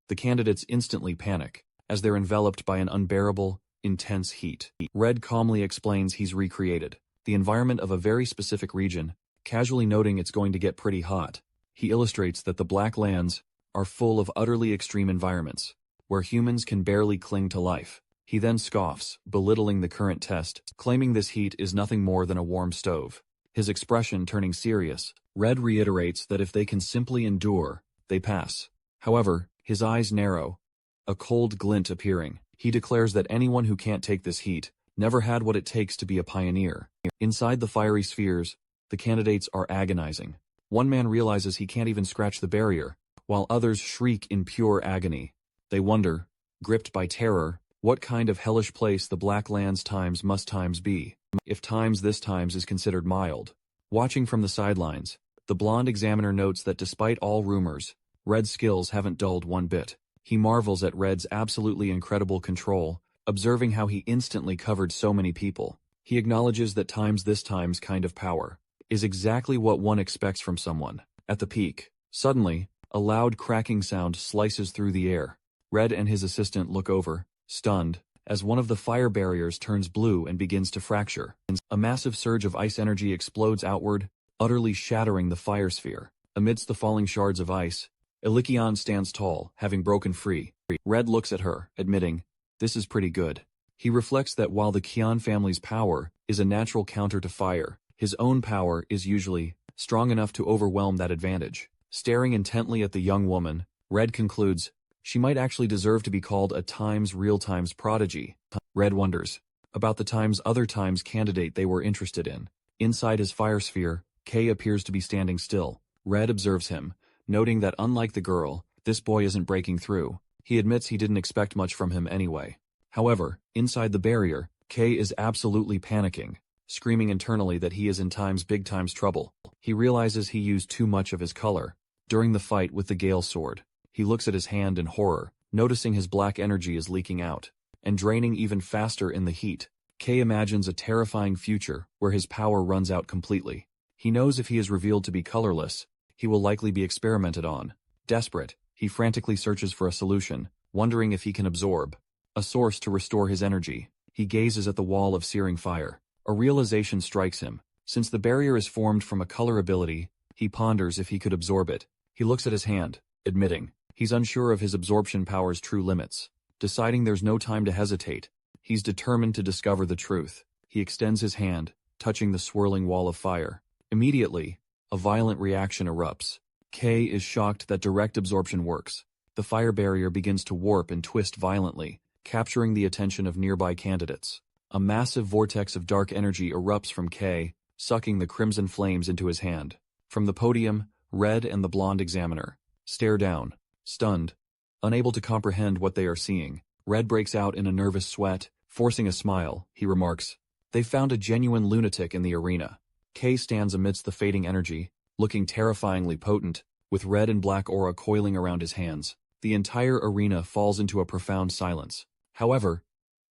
Speaker 1: The candidates instantly panic, as they're enveloped by an unbearable, intense heat. Red calmly explains he's recreated the environment of a very specific region, casually noting it's going to get pretty hot. He illustrates that the Black Lands are full of utterly extreme environments, where humans can barely cling to life. He then scoffs, belittling the current test, claiming this heat is nothing more than a warm stove. His expression turning serious, Red reiterates that if they can simply endure, they pass. However, his eyes narrow, a cold glint appearing. He declares that anyone who can't take this heat never had what it takes to be a pioneer. Inside the fiery spheres, the candidates are agonizing. One man realizes he can't even scratch the barrier, while others shriek in pure agony. They wonder, gripped by terror, what kind of hellish place the Black Lands times must times be, if times this times is considered mild. Watching from the sidelines, the blonde examiner notes that despite all rumors, Red's skills haven't dulled one bit. He marvels at Red's absolutely incredible control, observing how he instantly covered so many people. He acknowledges that times this times kind of power is exactly what one expects from someone at the peak. Suddenly, a loud cracking sound slices through the air. Red and his assistant look over, stunned, as one of the fire barriers turns blue and begins to fracture. A massive surge of ice energy explodes outward, utterly shattering the fire sphere. Amidst the falling shards of ice, Ilikian stands tall, having broken free. Red looks at her, admitting, "This is pretty good." He reflects that while the Qian family's power is a natural counter to fire, his own power is usually strong enough to overwhelm that advantage. Staring intently at the young woman, Red concludes, she might actually deserve to be called a Times Real Times prodigy. Red wonders about the Times Other Times candidate they were interested in. Inside his fire sphere, Kay appears to be standing still. Red observes him, noting that unlike the girl, This boy isn't breaking through. He admits he didn't expect much from him anyway. However, inside the barrier, K is absolutely panicking, screaming internally that he is in big times trouble. He realizes he used too much of his color. During the fight with the Gale sword, he looks at his hand in horror, noticing his black energy is leaking out, and draining even faster in the heat. K imagines a terrifying future where his power runs out completely. He knows if he is revealed to be colorless, he will likely be experimented on. Desperate, he frantically searches for a solution, wondering if he can absorb a source to restore his energy. He gazes at the wall of searing fire. A realization strikes him. Since the barrier is formed from a color ability, he ponders if he could absorb it. He looks at his hand, admitting he's unsure of his absorption power's true limits. Deciding there's no time to hesitate, he's determined to discover the truth. He extends his hand, touching the swirling wall of fire. Immediately, a violent reaction erupts. K is shocked that direct absorption works. The fire barrier begins to warp and twist violently, capturing the attention of nearby candidates. A massive vortex of dark energy erupts from K, sucking the crimson flames into his hand. From the podium, Red and the blonde examiner stare down, stunned, unable to comprehend what they are seeing. Red breaks out in a nervous sweat, forcing a smile. He remarks, "They've found a genuine lunatic in the arena." K stands amidst the fading energy, looking terrifyingly potent, with red and black aura coiling around his hands. The entire arena falls into a profound silence. However,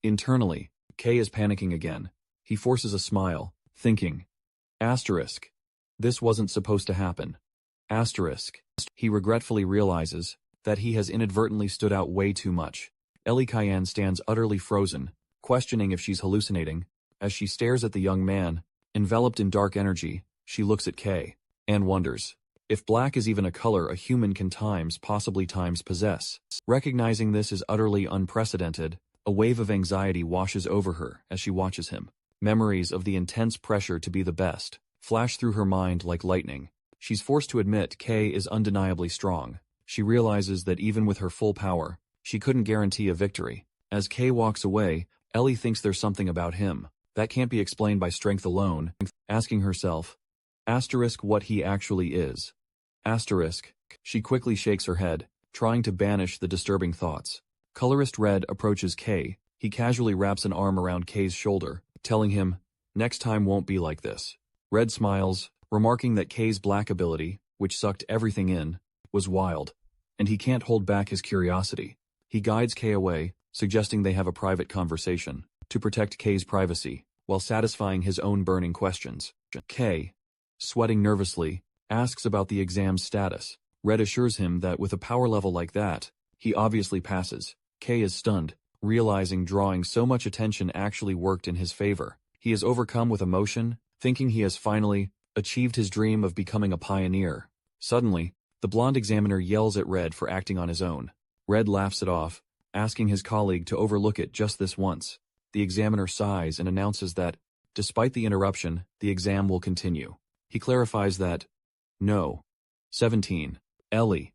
Speaker 1: internally, K is panicking again. He forces a smile, thinking, asterisk, this wasn't supposed to happen. Asterisk. He regretfully realizes that he has inadvertently stood out way too much. Ellie Cayenne stands utterly frozen, questioning if she's hallucinating. As she stares at the young man, enveloped in dark energy, she looks at K and wonders if black is even a color a human can possibly possess. Recognizing this is utterly unprecedented, a wave of anxiety washes over her as she watches him. Memories of the intense pressure to be the best flash through her mind like lightning. She's forced to admit K is undeniably strong. She realizes that even with her full power, she couldn't guarantee a victory. As K walks away, Ellie thinks there's something about him that can't be explained by strength alone, asking herself, asterisk, what he actually is. Asterisk. She quickly shakes her head, trying to banish the disturbing thoughts. Colorist Red approaches K. He casually wraps an arm around K's shoulder, telling him, next time won't be like this. Red smiles, remarking that K's black ability, which sucked everything in, was wild, and he can't hold back his curiosity. He guides K away, suggesting they have a private conversation, to protect K's privacy, while satisfying his own burning questions. K, sweating nervously, asks about the exam's status. Red assures him that with a power level like that, he obviously passes. K is stunned, realizing drawing so much attention actually worked in his favor. He is overcome with emotion, thinking he has finally achieved his dream of becoming a pioneer. Suddenly, the blonde examiner yells at Red for acting on his own. Red laughs it off, asking his colleague to overlook it just this once. The examiner sighs and announces that, despite the interruption, the exam will continue. He clarifies that, no, 17, Ellie,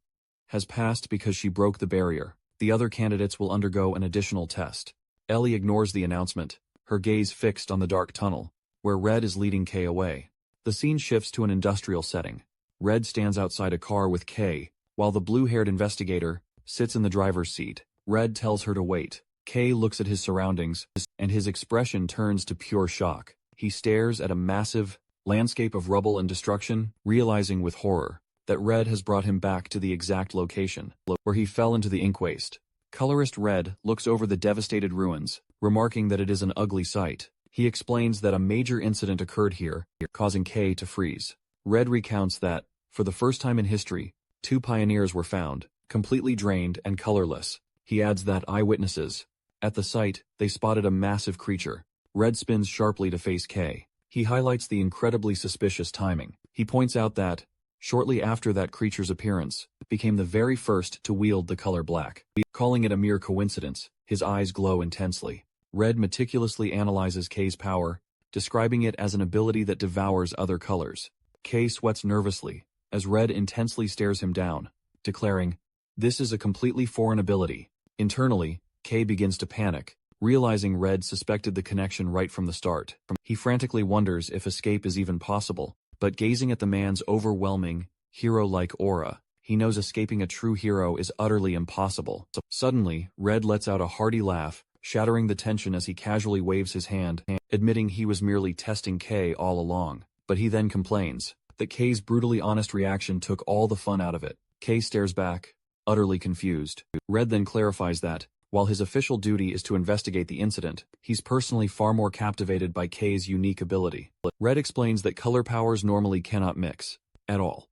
Speaker 1: has passed because she broke the barrier. The other candidates will undergo an additional test. Ellie ignores the announcement, her gaze fixed on the dark tunnel, where Red is leading K away. The scene shifts to an industrial setting. Red stands outside a car with K, while the blue-haired investigator sits in the driver's seat. Red tells her to wait. K looks at his surroundings, and his expression turns to pure shock. He stares at a massive landscape of rubble and destruction, realizing with horror that Red has brought him back to the exact location where he fell into the ink waste. Colorist Red looks over the devastated ruins, remarking that it is an ugly sight. He explains that a major incident occurred here, causing K to freeze. Red recounts that, for the first time in history, 2 pioneers were found, completely drained and colorless. He adds that eyewitnesses, at the site, they spotted a massive creature. Red spins sharply to face K. He highlights the incredibly suspicious timing. He points out that, shortly after that creature's appearance, became the very first to wield the color black. Calling it a mere coincidence, his eyes glow intensely. Red meticulously analyzes K's power, describing it as an ability that devours other colors. K sweats nervously, as Red intensely stares him down, declaring, this is a completely foreign ability. Internally, K begins to panic, realizing Red suspected the connection right from the start. He frantically wonders if escape is even possible, but gazing at the man's overwhelming, hero-like aura, He knows escaping a true hero is utterly impossible. Suddenly, Red lets out a hearty laugh, shattering the tension as he casually waves his hand, admitting he was merely testing K all along. But he then complains that K's brutally honest reaction took all the fun out of it. K stares back, utterly confused. Red then clarifies that, while his official duty is to investigate the incident, he's personally far more captivated by K's unique ability. Red explains that color powers normally cannot mix, at all.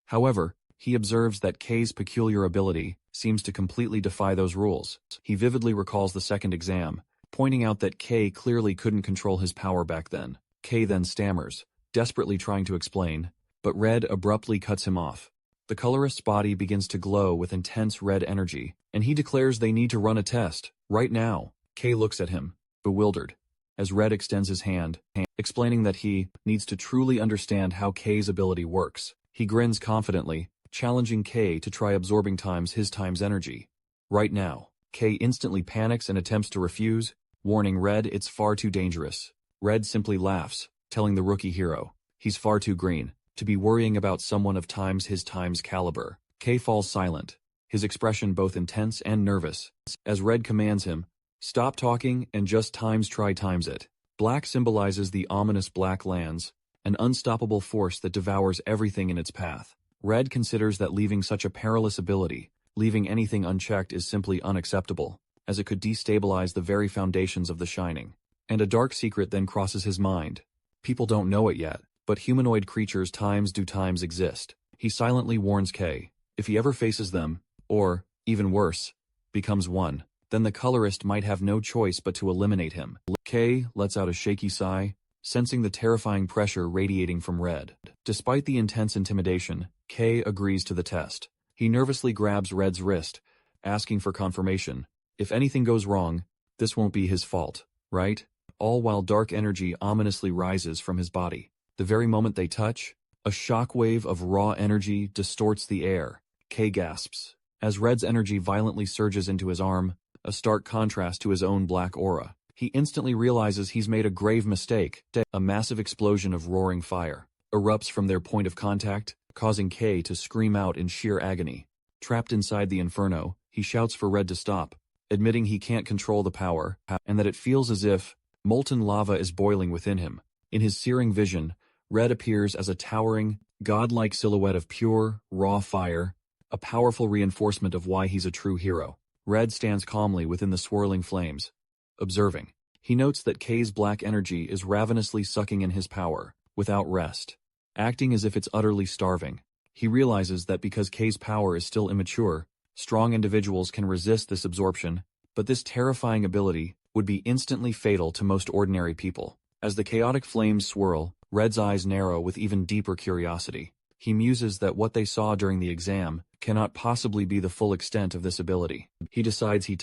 Speaker 1: However, he observes that K's peculiar ability seems to completely defy those rules. He vividly recalls the second exam, pointing out that K clearly couldn't control his power back then. K then stammers, desperately trying to explain, but Red abruptly cuts him off. The colorist's body begins to glow with intense red energy, and he declares they need to run a test, right now. K looks at him, bewildered, as Red extends his hand, explaining that he needs to truly understand how K's ability works. He grins confidently, challenging K to try absorbing his time's energy. Right now, K instantly panics and attempts to refuse, warning Red it's far too dangerous. Red simply laughs, telling the rookie hero he's far too green to be worrying about someone of his time's caliber. K falls silent, his expression both intense and nervous, as Red commands him, stop talking and just try it. Black symbolizes the ominous Black Lands, an unstoppable force that devours everything in its path. Red considers that leaving such a perilous ability, leaving anything unchecked, is simply unacceptable, as it could destabilize the very foundations of the Shining. And a dark secret then crosses his mind. People don't know it yet, but humanoid creatures do exist. He silently warns K, if he ever faces them, or, even worse, becomes one, then the colorist might have no choice but to eliminate him. K lets out a shaky sigh, sensing the terrifying pressure radiating from Red. Despite the intense intimidation, K agrees to the test. He nervously grabs Red's wrist, asking for confirmation. If anything goes wrong, this won't be his fault, right? All while dark energy ominously rises from his body. The very moment they touch, a shockwave of raw energy distorts the air. K gasps, as Red's energy violently surges into his arm, a stark contrast to his own black aura. He instantly realizes he's made a grave mistake. A massive explosion of roaring fire erupts from their point of contact, causing K to scream out in sheer agony. Trapped inside the inferno, he shouts for Red to stop, admitting he can't control the power, and that it feels as if molten lava is boiling within him. In his searing vision, Red appears as a towering, godlike silhouette of pure, raw fire, a powerful reinforcement of why he's a true hero. Red stands calmly within the swirling flames, observing. He notes that K's black energy is ravenously sucking in his power, without rest, acting as if it's utterly starving. He realizes that because K's power is still immature, strong individuals can resist this absorption, but this terrifying ability would be instantly fatal to most ordinary people. As the chaotic flames swirl, Red's eyes narrow with even deeper curiosity. He muses that what they saw during the exam cannot possibly be the full extent of this ability. He decides he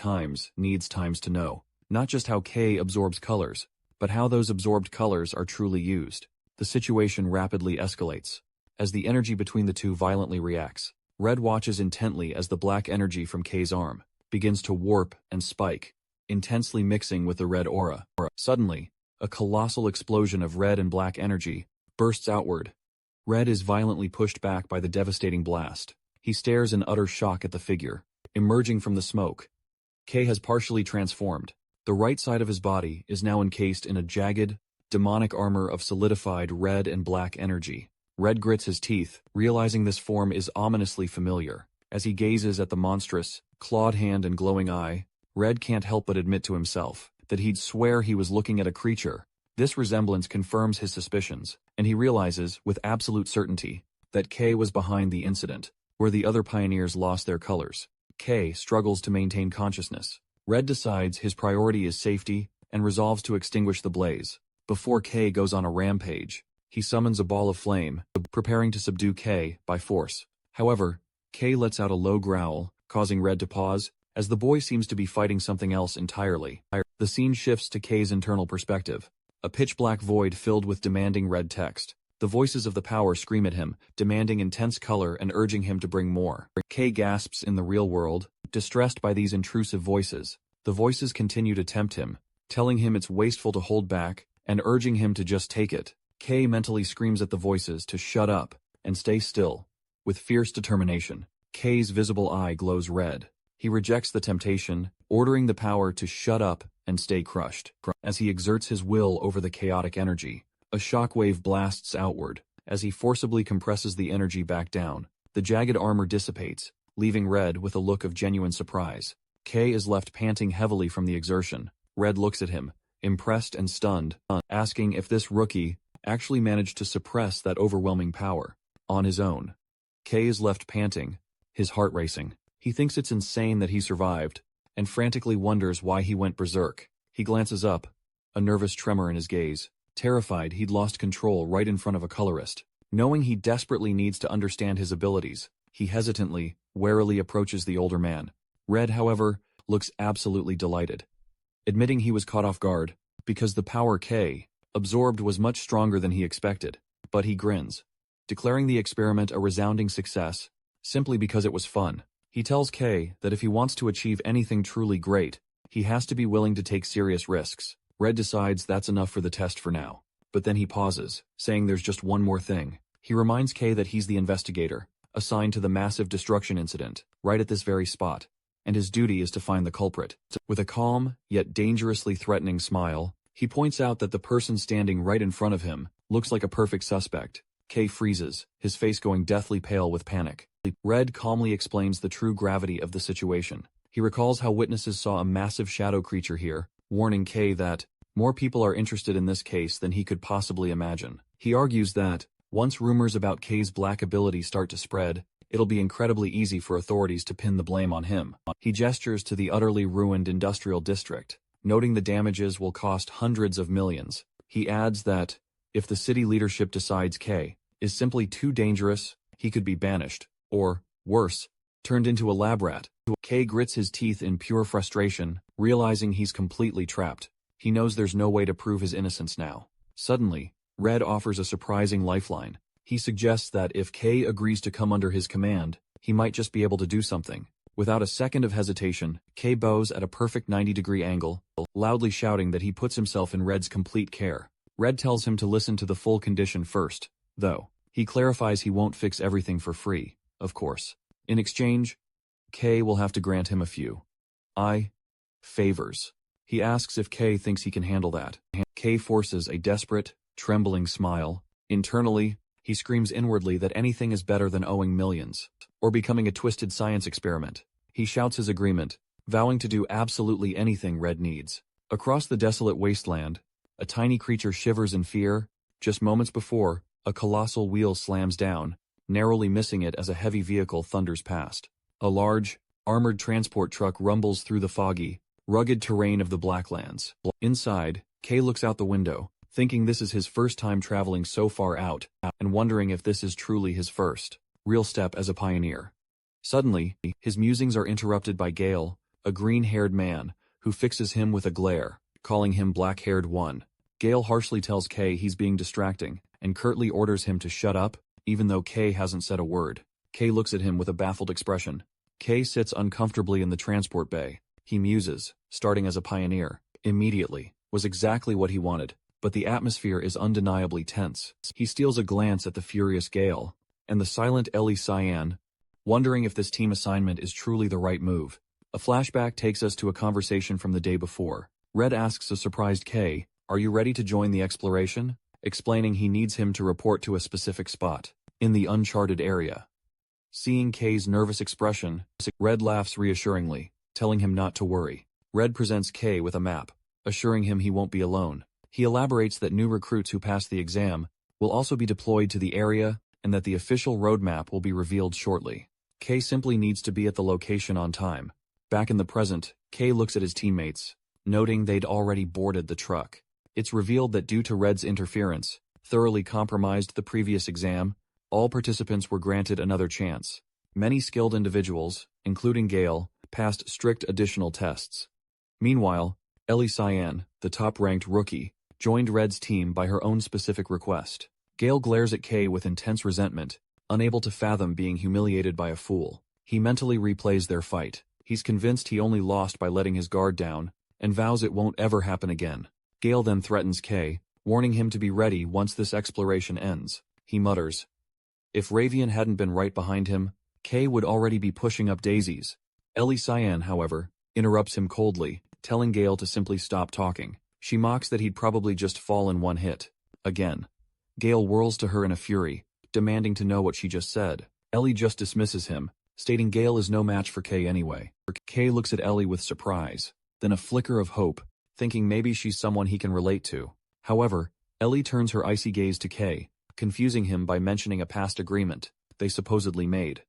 Speaker 1: needs to know, not just how K absorbs colors, but how those absorbed colors are truly used. The situation rapidly escalates. As the energy between the two violently reacts, Red watches intently as the black energy from K's arm begins to warp and spike, intensely mixing with the red aura. Suddenly, a colossal explosion of red and black energy bursts outward. Red is violently pushed back by the devastating blast. He stares in utter shock at the figure, emerging from the smoke. K has partially transformed. The right side of his body is now encased in a jagged, demonic armor of solidified red and black energy. Red grits his teeth, realizing this form is ominously familiar. As he gazes at the monstrous, clawed hand and glowing eye, Red can't help but admit to himself that he'd swear he was looking at a creature. This resemblance confirms his suspicions, and he realizes, with absolute certainty, that K was behind the incident, where the other pioneers lost their colors. K struggles to maintain consciousness. Red decides his priority is safety and resolves to extinguish the blaze. Before K goes on a rampage, he summons a ball of flame, preparing to subdue K by force. However, K lets out a low growl, causing Red to pause, as the boy seems to be fighting something else entirely. The scene shifts to K's internal perspective, a pitch-black void filled with demanding red text. The voices of the power scream at him, demanding intense color and urging him to bring more. K gasps in the real world, distressed by these intrusive voices. The voices continue to tempt him, telling him it's wasteful to hold back, and urging him to just take it. K mentally screams at the voices to shut up and stay still. With fierce determination, K's visible eye glows red. He rejects the temptation, ordering the power to shut up and stay crushed. As he exerts his will over the chaotic energy, a shockwave blasts outward. As he forcibly compresses the energy back down, the jagged armor dissipates, leaving Red with a look of genuine surprise. K is left panting heavily from the exertion. Red looks at him, impressed and stunned, asking if this rookie actually managed to suppress that overwhelming power on his own. K is left panting, his heart racing. He thinks it's insane that he survived, and frantically wonders why he went berserk. He glances up, a nervous tremor in his gaze, terrified he'd lost control right in front of a colorist. Knowing he desperately needs to understand his abilities, he hesitantly, warily approaches the older man. Red, however, looks absolutely delighted, admitting he was caught off guard, because the power K absorbed was much stronger than he expected. But he grins, declaring the experiment a resounding success, simply because it was fun. He tells K that if he wants to achieve anything truly great, he has to be willing to take serious risks. Red decides that's enough for the test for now, but then he pauses, saying there's just one more thing. He reminds K that he's the investigator, assigned to the massive destruction incident, right at this very spot, and his duty is to find the culprit. With a calm, yet dangerously threatening smile, he points out that the person standing right in front of him looks like a perfect suspect. K freezes, his face going deathly pale with panic. Red calmly explains the true gravity of the situation. He recalls how witnesses saw a massive shadow creature here, warning K that more people are interested in this case than he could possibly imagine. He argues that once rumors about K's black ability start to spread, it'll be incredibly easy for authorities to pin the blame on him. He gestures to the utterly ruined industrial district, noting the damages will cost hundreds of millions. He adds that if the city leadership decides K is simply too dangerous, he could be banished, or, worse, turned into a lab rat. K grits his teeth in pure frustration, realizing he's completely trapped. He knows there's no way to prove his innocence now. Suddenly, Red offers a surprising lifeline. He suggests that if K agrees to come under his command, he might just be able to do something. Without a second of hesitation, K bows at a perfect 90-degree angle, loudly shouting that he puts himself in Red's complete care. Red tells him to listen to the full condition first, though. He clarifies he won't fix everything for free, of course. In exchange, K will have to grant him a few favors. He asks if K thinks he can handle that. K forces a desperate, trembling smile. Internally, he screams inwardly that anything is better than owing millions, or becoming a twisted science experiment. He shouts his agreement, vowing to do absolutely anything Red needs. Across the desolate wasteland, a tiny creature shivers in fear. Just moments before, a colossal wheel slams down, narrowly missing it as a heavy vehicle thunders past. A large, armored transport truck rumbles through the foggy, rugged terrain of the Blacklands. Inside, K looks out the window, thinking this is his first time traveling so far out, and wondering if this is truly his first real step as a pioneer. Suddenly, his musings are interrupted by Gale, a green-haired man, who fixes him with a glare, calling him Black-Haired One. Gale harshly tells K he's being distracting, and curtly orders him to shut up, even though K hasn't said a word. K looks at him with a baffled expression. K sits uncomfortably in the transport bay. He muses, starting as a pioneer, immediately, was exactly what he wanted, but the atmosphere is undeniably tense. He steals a glance at the furious Gale, and the silent Ellie Cyan, wondering if this team assignment is truly the right move. A flashback takes us to a conversation from the day before. Red asks a surprised K, "Are you ready to join the exploration?" explaining he needs him to report to a specific spot, in the uncharted area. Seeing K's nervous expression, Red laughs reassuringly, telling him not to worry. Red presents K with a map, assuring him he won't be alone. He elaborates that new recruits who pass the exam will also be deployed to the area and that the official roadmap will be revealed shortly. K simply needs to be at the location on time. Back in the present, K looks at his teammates, noting they'd already boarded the truck. It's revealed that due to Red's interference, thoroughly compromised the previous exam, all participants were granted another chance. Many skilled individuals, including Gale, passed strict additional tests. Meanwhile, Ellie Cyan, the top-ranked rookie, joined Red's team by her own specific request. Gale glares at K with intense resentment, unable to fathom being humiliated by a fool. He mentally replays their fight. He's convinced he only lost by letting his guard down, and vows it won't ever happen again. Gale then threatens K, warning him to be ready once this exploration ends. He mutters, "If Ravian hadn't been right behind him, Kay would already be pushing up daisies. Ellie Cyan, however, interrupts him coldly, telling Gale to simply stop talking. She mocks that he'd probably just fall in one hit. Again. Gale whirls to her in a fury, demanding to know what she just said. Ellie just dismisses him, stating Gale is no match for Kay anyway. Kay looks at Ellie with surprise, then a flicker of hope, thinking maybe she's someone he can relate to. However, Ellie turns her icy gaze to Kay, confusing him by mentioning a past agreement they supposedly made.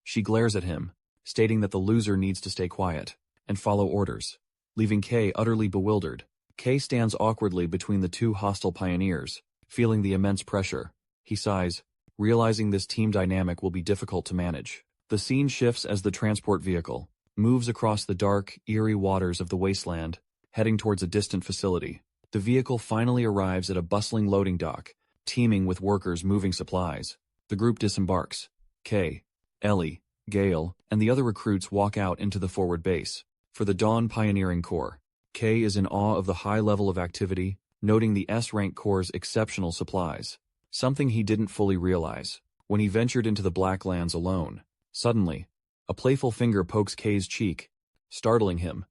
Speaker 1: She glares at him, stating that the loser needs to stay quiet and follow orders, leaving Kay utterly bewildered. Kay stands awkwardly between the two hostile pioneers, feeling the immense pressure. He sighs, realizing this team dynamic will be difficult to manage. The scene shifts as the transport vehicle moves across the dark, eerie waters of the wasteland, heading towards a distant facility. The vehicle finally arrives at a bustling loading dock, teeming with workers moving supplies. The group disembarks. Kay, Ellie, Gale, and the other recruits walk out into the forward base. For the Dawn Pioneering Corps, Kay is in awe of the high level of activity, noting the S-Rank Corps' exceptional supplies. Something he didn't fully realize when he ventured into the Black Lands alone. Suddenly, a playful finger pokes Kay's cheek, startling him.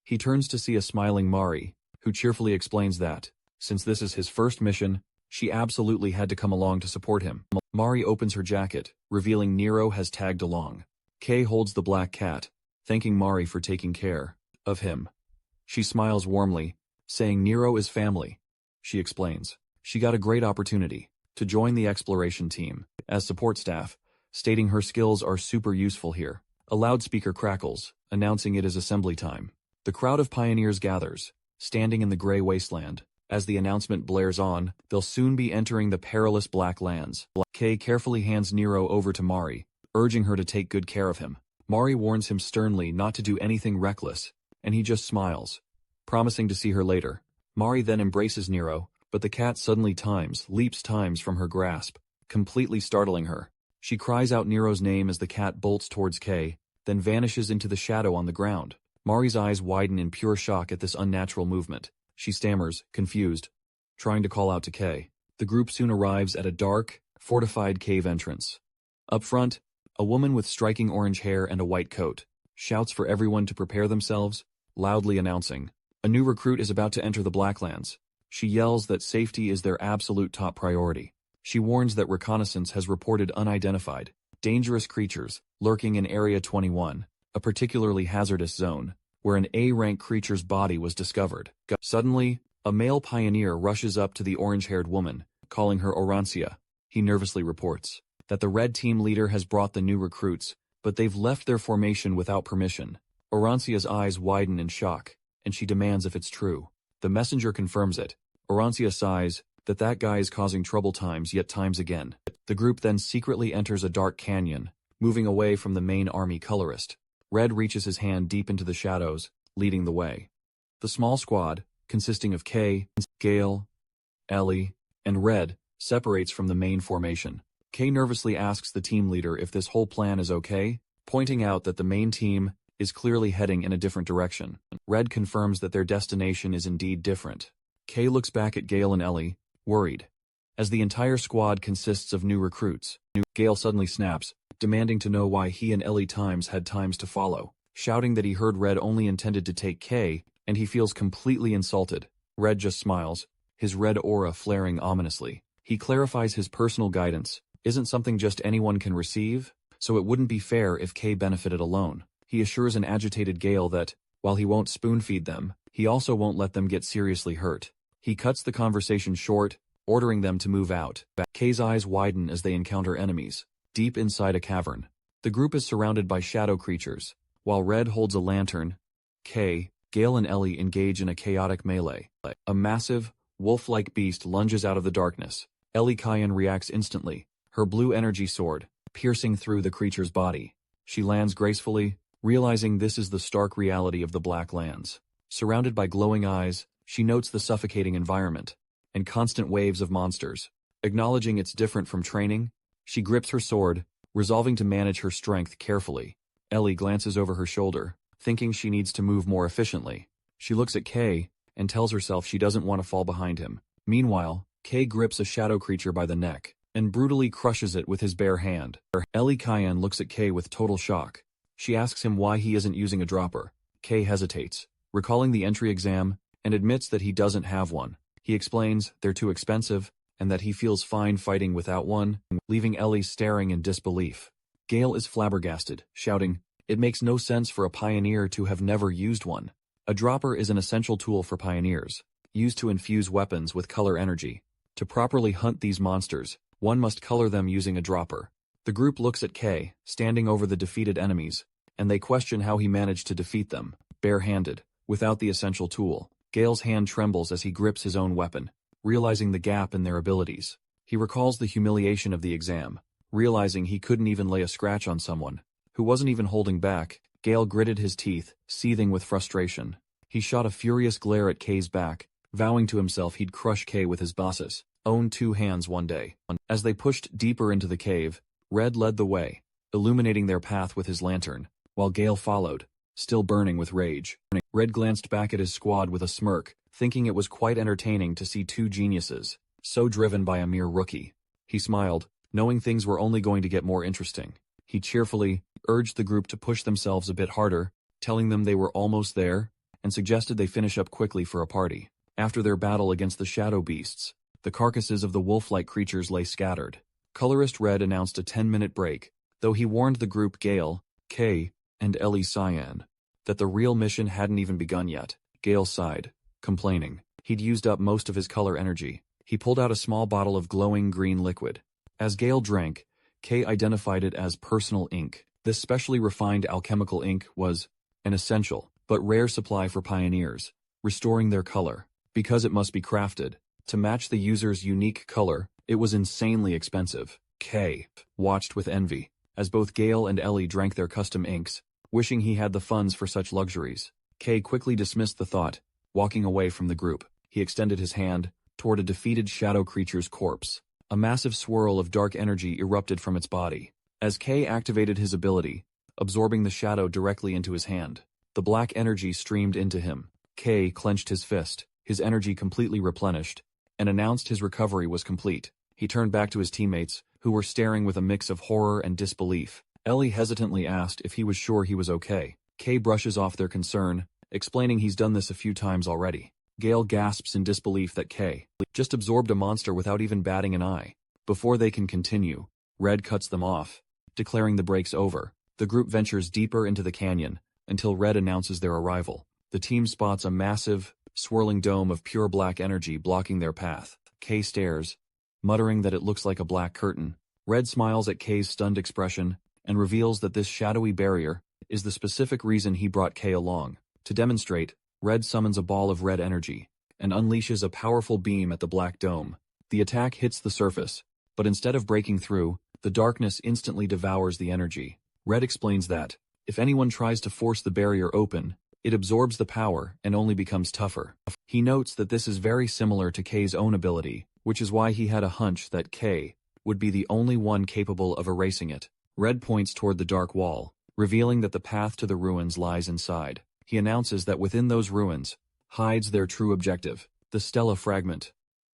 Speaker 1: He turns to see a smiling Mari, who cheerfully explains that, since this is his first mission, she absolutely had to come along to support him. Mari opens her jacket, revealing Nero has tagged along. Kay holds the black cat, thanking Mari for taking care of him. She smiles warmly, saying Nero is family. She explains, she got a great opportunity to join the exploration team as support staff, stating her skills are super useful here. A loudspeaker crackles, announcing it is assembly time. The crowd of pioneers gathers, standing in the gray wasteland. As the announcement blares on, they'll soon be entering the perilous Black Lands. Kay carefully hands Nero over to Mari, urging her to take good care of him. Mari warns him sternly not to do anything reckless, and he just smiles, promising to see her later. Mari then embraces Nero, but the cat suddenly leaps times from her grasp, completely startling her. She cries out Nero's name as the cat bolts towards Kay, then vanishes into the shadow on the ground. Mari's eyes widen in pure shock at this unnatural movement. She stammers, confused, trying to call out to Kay. The group soon arrives at a dark, fortified cave entrance. Up front, a woman with striking orange hair and a white coat shouts for everyone to prepare themselves, loudly announcing, a new recruit is about to enter the Blacklands. She yells that safety is their absolute top priority. She warns that reconnaissance has reported unidentified, dangerous creatures lurking in Area 21, a particularly hazardous zone, where an A-rank creature's body was discovered. Suddenly, a male pioneer rushes up to the orange-haired woman, calling her Orancia. He nervously reports that the red team leader has brought the new recruits, but they've left their formation without permission. Orancia's eyes widen in shock, and she demands if it's true. The messenger confirms it. Orancia sighs that guy is causing trouble times yet times again. The group then secretly enters a dark canyon, moving away from the main army colorist. Red reaches his hand deep into the shadows, leading the way. The small squad, consisting of Kay, Gale, Ellie, and Red, separates from the main formation. Kay nervously asks the team leader if this whole plan is okay, pointing out that the main team is clearly heading in a different direction. Red confirms that their destination is indeed different. Kay looks back at Gale and Ellie, worried. As the entire squad consists of new recruits, Gale suddenly snaps, demanding to know why he and Ellie had times to follow, shouting that he heard Red only intended to take Kay, and he feels completely insulted. Red just smiles, his red aura flaring ominously. He clarifies his personal guidance isn't something just anyone can receive, so it wouldn't be fair if Kay benefited alone. He assures an agitated Gale that, while he won't spoon-feed them, he also won't let them get seriously hurt. He cuts the conversation short, ordering them to move out. Kay's eyes widen as they encounter enemies. Deep inside a cavern, the group is surrounded by shadow creatures. While Red holds a lantern, Kay, Gale and Ellie engage in a chaotic melee. A massive, wolf-like beast lunges out of the darkness. Ellie Cyan reacts instantly, her blue energy sword piercing through the creature's body. She lands gracefully, realizing this is the stark reality of the Black Lands. Surrounded by glowing eyes, she notes the suffocating environment and constant waves of monsters. Acknowledging it's different from training, she grips her sword, resolving to manage her strength carefully. Ellie glances over her shoulder, thinking she needs to move more efficiently. She looks at Kay and tells herself she doesn't want to fall behind him. Meanwhile, Kay grips a shadow creature by the neck, and brutally crushes it with his bare hand. Ellie Cayenne looks at Kay with total shock. She asks him why he isn't using a dropper. Kay hesitates, recalling the entry exam, and admits that he doesn't have one. He explains they're too expensive, and that he feels fine fighting without one, leaving Ellie staring in disbelief. Gale is flabbergasted, shouting, "It makes no sense for a pioneer to have never used one." A dropper is an essential tool for pioneers, used to infuse weapons with color energy. To properly hunt these monsters, one must color them using a dropper. The group looks at Kay, standing over the defeated enemies, and they question how he managed to defeat them, bare-handed, without the essential tool. Gale's hand trembles as he grips his own weapon, realizing the gap in their abilities. He recalls the humiliation of the exam, realizing he couldn't even lay a scratch on someone who wasn't even holding back. Gale gritted his teeth, seething with frustration. He shot a furious glare at Kay's back, vowing to himself he'd crush Kay with his boss's own two hands one day. As they pushed deeper into the cave, Red led the way, illuminating their path with his lantern, while Gale followed, still burning with rage. Red glanced back at his squad with a smirk, thinking it was quite entertaining to see two geniuses, so driven by a mere rookie. He smiled, knowing things were only going to get more interesting. He cheerfully urged the group to push themselves a bit harder, telling them they were almost there, and suggested they finish up quickly for a party. After their battle against the shadow beasts, the carcasses of the wolf-like creatures lay scattered. Colorist Red announced a 10-minute break, though he warned the group Gale, Kay, and Ellie Cyan that the real mission hadn't even begun yet. Gale sighed, complaining. He'd used up most of his color energy. He pulled out a small bottle of glowing green liquid. As Gale drank, Kay identified it as personal ink. This specially refined alchemical ink was an essential, but rare supply for pioneers, restoring their color. Because it must be crafted to match the user's unique color, it was insanely expensive. Kay watched with envy as both Gale and Ellie drank their custom inks, wishing he had the funds for such luxuries. Kay quickly dismissed the thought, walking away from the group. He extended his hand toward a defeated shadow creature's corpse. A massive swirl of dark energy erupted from its body. As Kay activated his ability, absorbing the shadow directly into his hand, the black energy streamed into him. Kay clenched his fist, his energy completely replenished, and announced his recovery was complete. He turned back to his teammates, who were staring with a mix of horror and disbelief. Ellie hesitantly asked if he was sure he was okay. Kay brushes off their concern, explaining he's done this a few times already. Gale gasps in disbelief that Kay just absorbed a monster without even batting an eye. Before they can continue, Red cuts them off, declaring the break's over. The group ventures deeper into the canyon, until Red announces their arrival. The team spots a massive, swirling dome of pure black energy blocking their path. Kay stares, muttering that it looks like a black curtain. Red smiles at Kay's stunned expression, and reveals that this shadowy barrier is the specific reason he brought Kay along. To demonstrate, Red summons a ball of red energy, and unleashes a powerful beam at the black dome. The attack hits the surface, but instead of breaking through, the darkness instantly devours the energy. Red explains that, if anyone tries to force the barrier open, it absorbs the power and only becomes tougher. He notes that this is very similar to Kay's own ability, which is why he had a hunch that Kay would be the only one capable of erasing it. Red points toward the dark wall, revealing that the path to the ruins lies inside. He announces that within those ruins hides their true objective, the Stella fragment.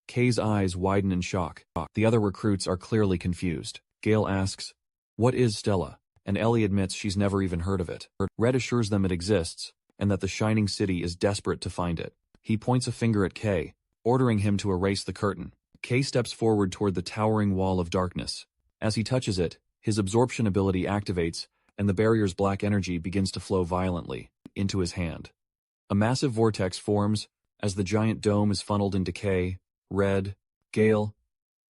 Speaker 1: Kay's eyes widen in shock. The other recruits are clearly confused. Gale asks, "What is Stella?" And Ellie admits she's never even heard of it. Red assures them it exists, and that the Shining City is desperate to find it. He points a finger at Kay, ordering him to erase the curtain. Kay steps forward toward the towering wall of darkness. As he touches it, his absorption ability activates, and the barrier's black energy begins to flow violently into his hand. A massive vortex forms as the giant dome is funneled into Kay. Red, Gale,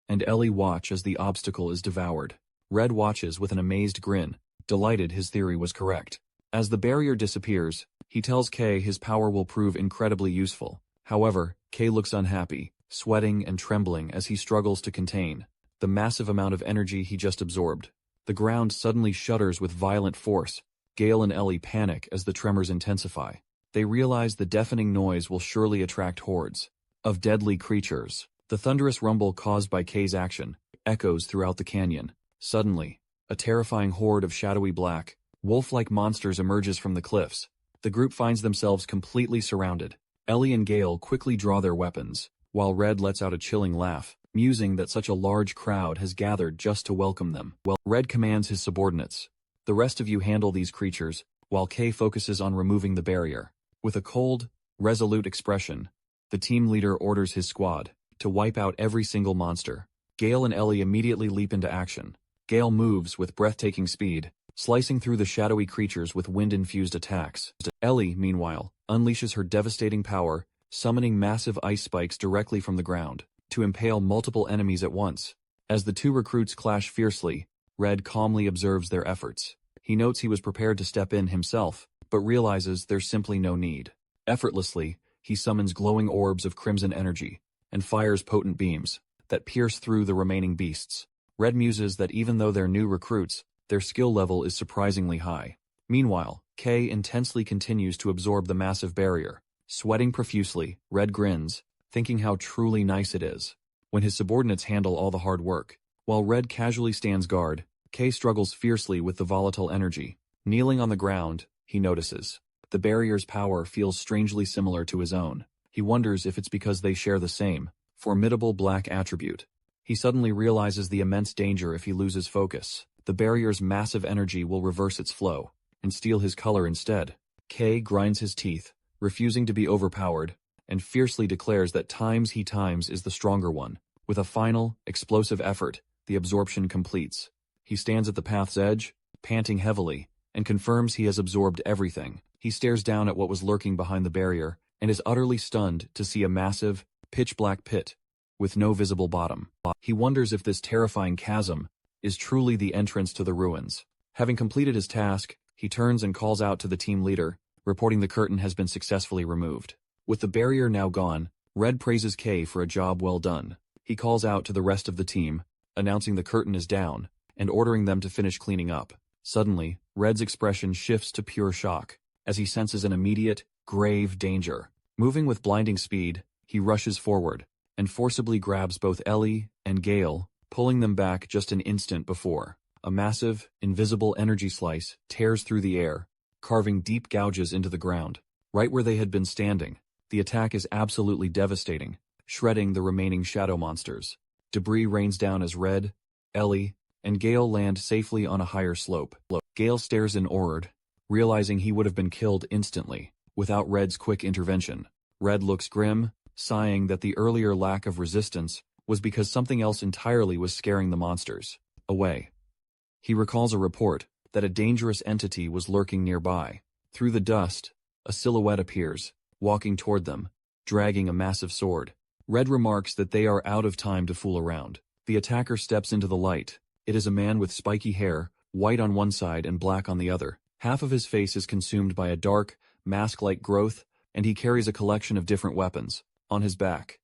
Speaker 1: and Ellie watch as the obstacle is devoured. Red watches with an amazed grin, delighted his theory was correct. As the barrier disappears, he tells Kay his power will prove incredibly useful. However, Kay looks unhappy, sweating and trembling as he struggles to contain the massive amount of energy he just absorbed. The ground suddenly shudders with violent force. Gale and Ellie panic as the tremors intensify. They realize the deafening noise will surely attract hordes of deadly creatures. The thunderous rumble caused by Kay's action echoes throughout the canyon. Suddenly, a terrifying horde of shadowy black, wolf-like monsters emerges from the cliffs. The group finds themselves completely surrounded. Ellie and Gale quickly draw their weapons, while Red lets out a chilling laugh, musing that such a large crowd has gathered just to welcome them. Well, Red commands his subordinates. The rest of you handle these creatures, while K focuses on removing the barrier. With a cold, resolute expression, the team leader orders his squad to wipe out every single monster. Gale and Ellie immediately leap into action. Gale moves with breathtaking speed, slicing through the shadowy creatures with wind-infused attacks. Ellie, meanwhile, unleashes her devastating power, summoning massive ice spikes directly from the ground to impale multiple enemies at once. As the two recruits clash fiercely, Red calmly observes their efforts. He notes he was prepared to step in himself, but realizes there's simply no need. Effortlessly, he summons glowing orbs of crimson energy and fires potent beams that pierce through the remaining beasts. Red muses that even though they're new recruits, their skill level is surprisingly high. Meanwhile, K intensely continues to absorb the massive barrier. Sweating profusely, Red grins, thinking how truly nice it is when his subordinates handle all the hard work. While Red casually stands guard, K struggles fiercely with the volatile energy. Kneeling on the ground, he notices the barrier's power feels strangely similar to his own. He wonders if it's because they share the same formidable black attribute. He suddenly realizes the immense danger if he loses focus. The barrier's massive energy will reverse its flow and steal his color instead. K grinds his teeth, refusing to be overpowered, and fiercely declares that times is the stronger one. With a final, explosive effort, the absorption completes. He stands at the path's edge, panting heavily, and confirms he has absorbed everything. He stares down at what was lurking behind the barrier and is utterly stunned to see a massive, pitch-black pit with no visible bottom. He wonders if this terrifying chasm is truly the entrance to the ruins. Having completed his task, he turns and calls out to the team leader, reporting the curtain has been successfully removed. With the barrier now gone, Red praises K for a job well done. He calls out to the rest of the team, announcing the curtain is down, and ordering them to finish cleaning up. Suddenly, Red's expression shifts to pure shock, as he senses an immediate, grave danger. Moving with blinding speed, he rushes forward, and forcibly grabs both Ellie and Gale, pulling them back just an instant before. A massive, invisible energy slice tears through the air, carving deep gouges into the ground. Right where they had been standing, the attack is absolutely devastating, shredding the remaining shadow monsters. Debris rains down as Red, Ellie, and Gale land safely on a higher slope. Gale stares in horror, realizing he would have been killed instantly without Red's quick intervention. Red looks grim, sighing that the earlier lack of resistance was because something else entirely was scaring the monsters away. He recalls a report that a dangerous entity was lurking nearby. Through the dust, a silhouette appears, walking toward them, dragging a massive sword. Red remarks that they are out of time to fool around. The attacker steps into the light. It is a man with spiky hair, white on one side and black on the other. Half of his face is consumed by a dark, mask-like growth, and he carries a collection of different weapons on his back.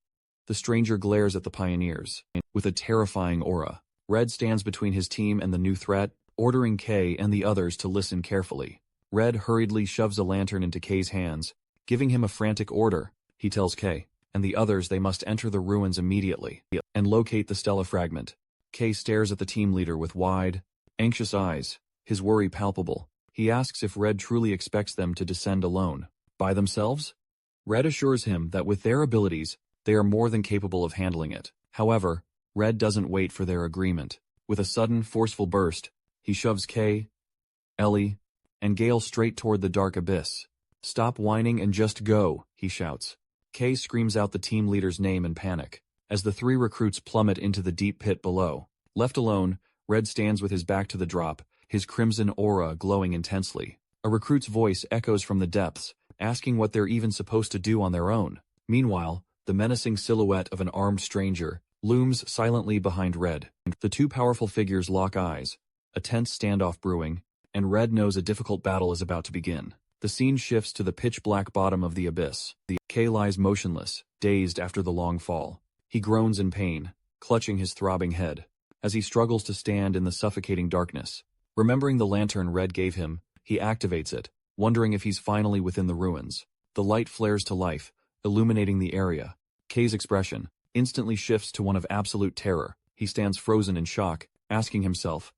Speaker 1: The stranger glares at the pioneers with a terrifying aura. Red stands between his team and the new threat, ordering K and the others to listen carefully. Red hurriedly shoves a lantern into K's hands, giving him a frantic order. He tells K and the others they must enter the ruins immediately and locate the Stella fragment. K stares at the team leader with wide, anxious eyes, his worry palpable. He asks if Red truly expects them to descend alone, by themselves? Red assures him that with their abilities, they are more than capable of handling it. However, Red doesn't wait for their agreement. With a sudden, forceful burst, he shoves K, Ellie, and Gale straight toward the dark abyss. "Stop whining and just go," he shouts. K screams out the team leader's name in panic, as the three recruits plummet into the deep pit below. Left alone, Red stands with his back to the drop, his crimson aura glowing intensely. A recruit's voice echoes from the depths, asking what they're even supposed to do on their own. Meanwhile, the menacing silhouette of an armed stranger looms silently behind Red. The two powerful figures lock eyes, a tense standoff brewing, and Red knows a difficult battle is about to begin. The scene shifts to the pitch-black bottom of the abyss. The K lies motionless, dazed after the long fall. He groans in pain, clutching his throbbing head, as he struggles to stand in the suffocating darkness. Remembering the lantern Red gave him, he activates it, wondering if he's finally within the ruins. The light flares to life, illuminating the area. K's expression instantly shifts to one of absolute terror. He stands frozen in shock, asking himself,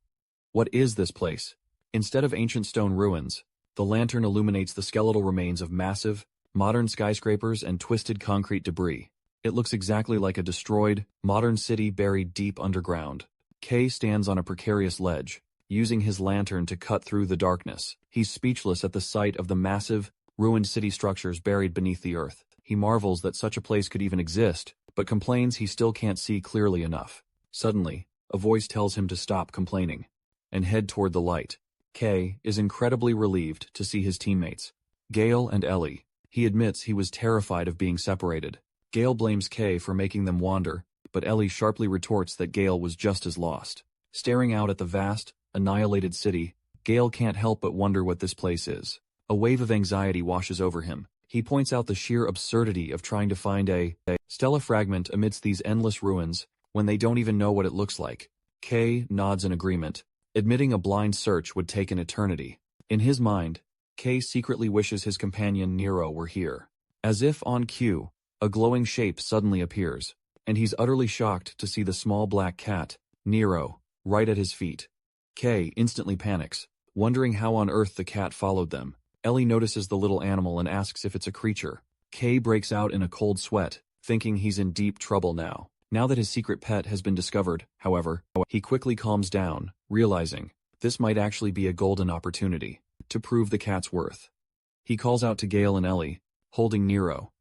Speaker 1: "What is this place?" Instead of ancient stone ruins, the lantern illuminates the skeletal remains of massive, modern skyscrapers and twisted concrete debris. It looks exactly like a destroyed, modern city buried deep underground. K stands on a precarious ledge, using his lantern to cut through the darkness. He's speechless at the sight of the massive, ruined city structures buried beneath the earth. He marvels that such a place could even exist, but complains he still can't see clearly enough. Suddenly, a voice tells him to stop complaining and head toward the light. K is incredibly relieved to see his teammates, Gale and Ellie. He admits he was terrified of being separated. Gale blames K for making them wander, but Ellie sharply retorts that Gale was just as lost. Staring out at the vast, annihilated city, Gale can't help but wonder what this place is. A wave of anxiety washes over him. He points out the sheer absurdity of trying to find a stellar fragment amidst these endless ruins when they don't even know what it looks like. K nods in agreement, admitting a blind search would take an eternity. In his mind, K secretly wishes his companion Nero were here. As if on cue, a glowing shape suddenly appears, and he's utterly shocked to see the small black cat, Nero, right at his feet. K instantly panics, wondering how on earth the cat followed them. Ellie notices the little animal and asks if it's a creature. K breaks out in a cold sweat, thinking he's in deep trouble now. Now that his secret pet has been discovered, however, he quickly calms down, realizing this might actually be a golden opportunity to prove the cat's worth. He calls out to Gale and Ellie, holding Nero.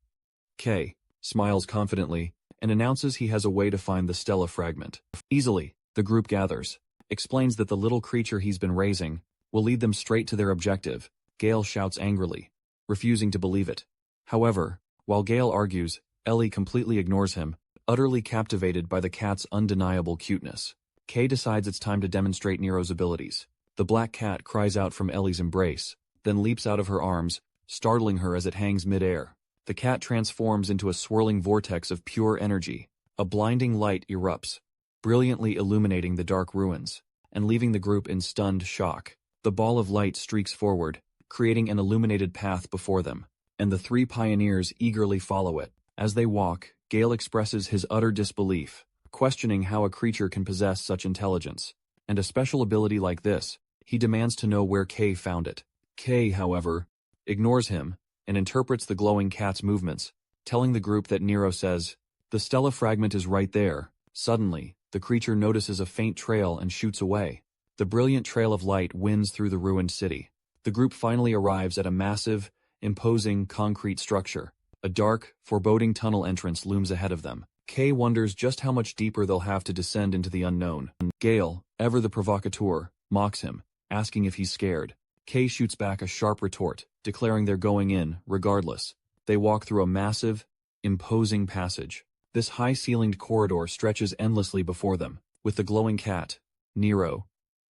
Speaker 1: K smiles confidently and announces he has a way to find the Stella fragment. Easily, the group gathers, explains that the little creature he's been raising will lead them straight to their objective. Gale shouts angrily, refusing to believe it. However, while Gale argues, Ellie completely ignores him, utterly captivated by the cat's undeniable cuteness. K decides it's time to demonstrate Nero's abilities. The black cat cries out from Ellie's embrace, then leaps out of her arms, startling her as it hangs mid-air. The cat transforms into a swirling vortex of pure energy. A blinding light erupts, brilliantly illuminating the dark ruins, and leaving the group in stunned shock. The ball of light streaks forward, creating an illuminated path before them, and the three pioneers eagerly follow it. As they walk, Gale expresses his utter disbelief, questioning how a creature can possess such intelligence, and a special ability like this. He demands to know where K found it. K, however, ignores him and interprets the glowing cat's movements, telling the group that Nero says, "The Stella fragment is right there." Suddenly, the creature notices a faint trail and shoots away. The brilliant trail of light winds through the ruined city. The group finally arrives at a massive, imposing concrete structure. A dark, foreboding tunnel entrance looms ahead of them. K wonders just how much deeper they'll have to descend into the unknown. Gale, ever the provocateur, mocks him, asking if he's scared. K shoots back a sharp retort, declaring they're going in, regardless. They walk through a massive, imposing passage. This high-ceilinged corridor stretches endlessly before them, with the glowing cat, Nero,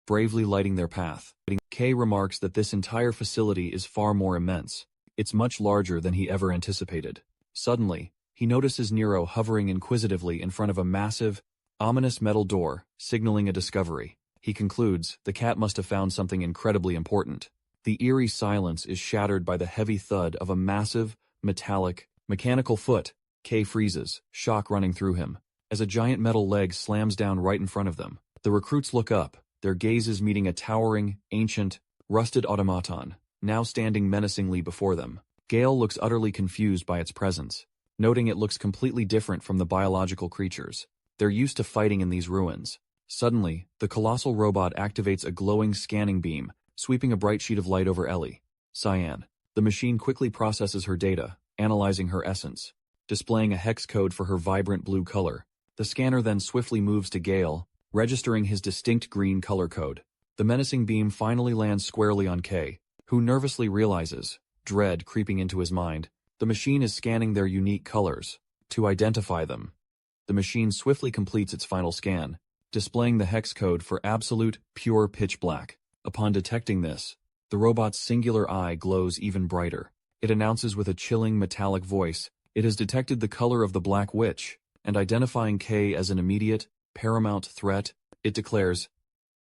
Speaker 1: bravely lighting their path. K remarks that this entire facility is far more immense. It's much larger than he ever anticipated. Suddenly, he notices Nero hovering inquisitively in front of a massive, ominous metal door, signaling a discovery. He concludes the cat must have found something incredibly important. The eerie silence is shattered by the heavy thud of a massive, metallic, mechanical foot. K freezes, shock running through him, as a giant metal leg slams down right in front of them. The recruits look up, their gazes meeting a towering, ancient, rusted automaton, now standing menacingly before them. Gale looks utterly confused by its presence, noting it looks completely different from the biological creatures. They're used to fighting in these ruins. Suddenly, the colossal robot activates a glowing scanning beam, sweeping a bright sheet of light over Ellie. Cyan. The machine quickly processes her data, analyzing her essence, displaying a hex code for her vibrant blue color. The scanner then swiftly moves to Gale, registering his distinct green color code. The menacing beam finally lands squarely on K, who nervously realizes, dread creeping into his mind, the machine is scanning their unique colors. To identify them, the machine swiftly completes its final scan, displaying the hex code for absolute, pure pitch black. Upon detecting this, the robot's singular eye glows even brighter. It announces with a chilling metallic voice, it has detected the color of the Black Witch, and identifying K as an immediate, paramount threat, it declares,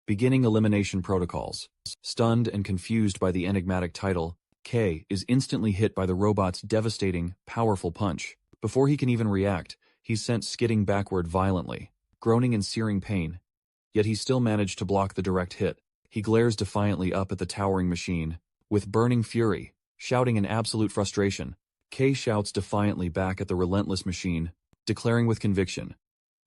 Speaker 1: beginning elimination protocols. Stunned and confused by the enigmatic title, K is instantly hit by the robot's devastating, powerful punch. Before he can even react, he's sent skidding backward violently, groaning in searing pain. Yet he still managed to block the direct hit. He glares defiantly up at the towering machine, with burning fury, shouting in absolute frustration. K shouts defiantly back at the relentless machine, declaring with conviction,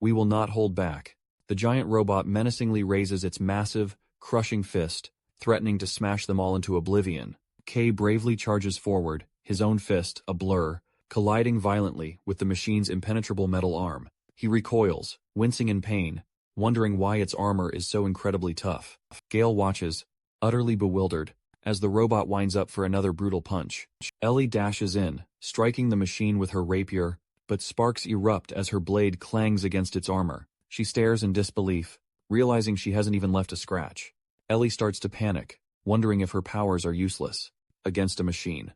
Speaker 1: "We will not hold back." The giant robot menacingly raises its massive, crushing fist, threatening to smash them all into oblivion. K bravely charges forward, his own fist, a blur, colliding violently with the machine's impenetrable metal arm. He recoils, wincing in pain, wondering why its armor is so incredibly tough. Gale watches, utterly bewildered, as the robot winds up for another brutal punch. Ellie dashes in, striking the machine with her rapier, but sparks erupt as her blade clangs against its armor. She stares in disbelief, realizing she hasn't even left a scratch. Ellie starts to panic, wondering if her powers are useless against a machine.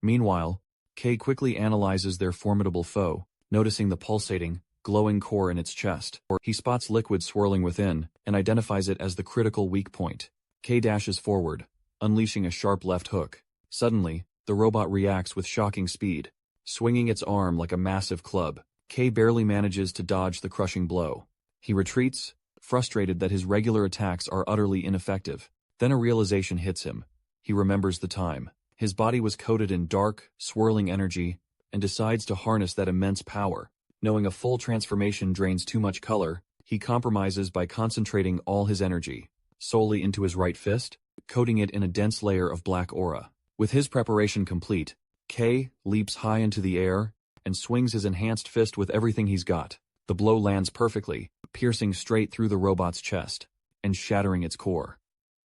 Speaker 1: Meanwhile, Kay quickly analyzes their formidable foe, noticing the pulsating, glowing core in its chest. He spots liquid swirling within and identifies it as the critical weak point. Kay dashes forward, unleashing a sharp left hook. Suddenly, the robot reacts with shocking speed, swinging its arm like a massive club. Kay barely manages to dodge the crushing blow. He retreats, frustrated that his regular attacks are utterly ineffective. Then a realization hits him. He remembers the time. His body was coated in dark, swirling energy, and decides to harness that immense power. Knowing a full transformation drains too much color, he compromises by concentrating all his energy solely into his right fist, coating it in a dense layer of black aura. With his preparation complete, Kay leaps high into the air and swings his enhanced fist with everything he's got. The blow lands perfectly, piercing straight through the robot's chest and shattering its core.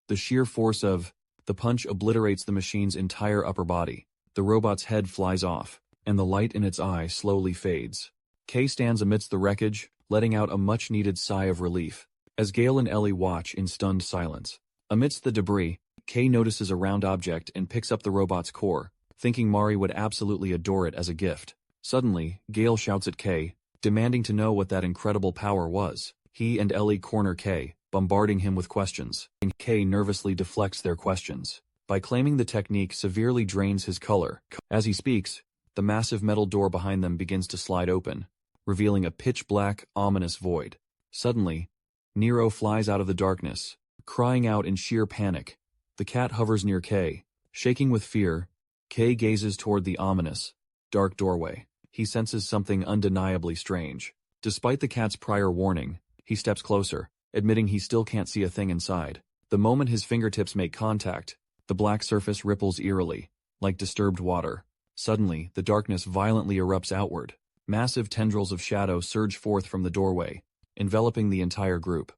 Speaker 1: The sheer force of the punch obliterates the machine's entire upper body. The robot's head flies off, and the light in its eye slowly fades. Kay stands amidst the wreckage, letting out a much-needed sigh of relief, as Gale and Ellie watch in stunned silence. Amidst the debris, Kay notices a round object and picks up the robot's core, thinking Mari would absolutely adore it as a gift. Suddenly, Gale shouts at Kay, demanding to know what that incredible power was. He and Ellie corner Kay, bombarding him with questions. Kay nervously deflects their questions by claiming the technique severely drains his color. As he speaks, the massive metal door behind them begins to slide open, revealing a pitch-black, ominous void. Suddenly, Nero flies out of the darkness, crying out in sheer panic. The cat hovers near Kay. Shaking with fear, Kay gazes toward the ominous, dark doorway. He senses something undeniably strange. Despite the cat's prior warning, he steps closer, admitting he still can't see a thing inside. The moment his fingertips make contact, the black surface ripples eerily, like disturbed water. Suddenly, the darkness violently erupts outward. Massive tendrils of shadow surge forth from the doorway, enveloping the entire group.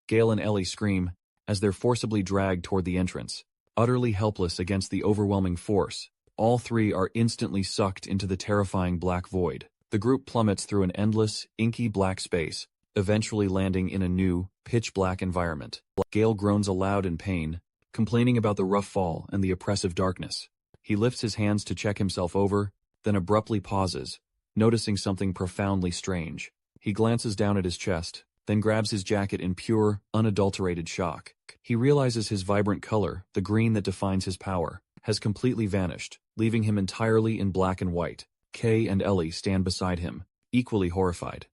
Speaker 1: Gale and Ellie scream as they're forcibly dragged toward the entrance. Utterly helpless against the overwhelming force, all three are instantly sucked into the terrifying black void. The group plummets through an endless, inky black space, eventually landing in a new, pitch-black environment. Gale groans aloud in pain, complaining about the rough fall and the oppressive darkness. He lifts his hands to check himself over, then abruptly pauses, noticing something profoundly strange. He glances down at his chest, then grabs his jacket in pure, unadulterated shock. He realizes his vibrant color, the green that defines his power, has completely vanished, leaving him entirely in black and white. Kay and Ellie stand beside him, equally horrified.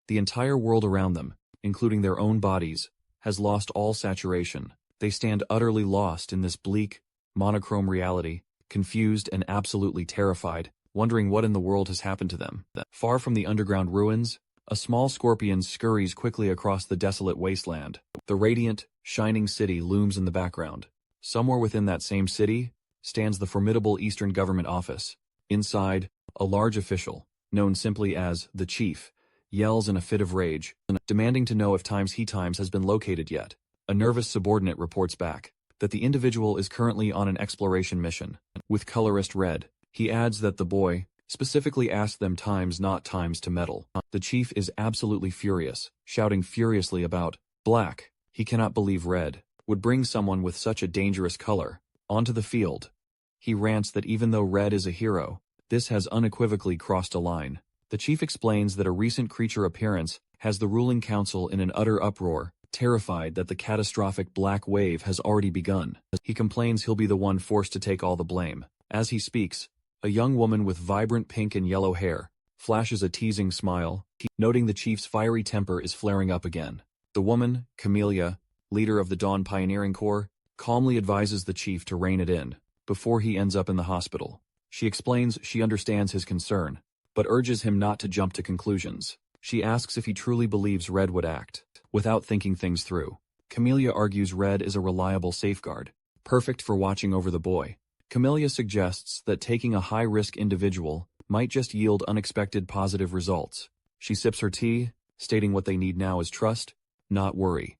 Speaker 1: The entire world around them, including their own bodies, has lost all saturation. They stand utterly lost in this bleak, monochrome reality, confused and absolutely terrified, wondering what in the world has happened to them. Far from the underground ruins, a small scorpion scurries quickly across the desolate wasteland. The radiant, shining city looms in the background. Somewhere within that same city stands the formidable Eastern Government Office. Inside, a large official, known simply as the Chief, yells in a fit of rage, demanding to know if Times has been located yet. A nervous subordinate reports back that the individual is currently on an exploration mission. With colorist red, he adds that the boy specifically asked them not times to meddle. The chief is absolutely furious, shouting furiously about black. He cannot believe red would bring someone with such a dangerous color onto the field. He rants that even though red is a hero, this has unequivocally crossed a line. The chief explains that a recent creature appearance has the ruling council in an utter uproar, terrified that the catastrophic black wave has already begun. He complains he'll be the one forced to take all the blame. As he speaks, a young woman with vibrant pink and yellow hair flashes a teasing smile, noting the chief's fiery temper is flaring up again. The woman, Camellia, leader of the Dawn Pioneering Corps, calmly advises the chief to rein it in before he ends up in the hospital. She explains she understands his concern, but urges him not to jump to conclusions. She asks if he truly believes Red would act without thinking things through. Camellia argues Red is a reliable safeguard, perfect for watching over the boy. Camellia suggests that taking a high-risk individual might just yield unexpected positive results. She sips her tea, stating what they need now is trust, not worry.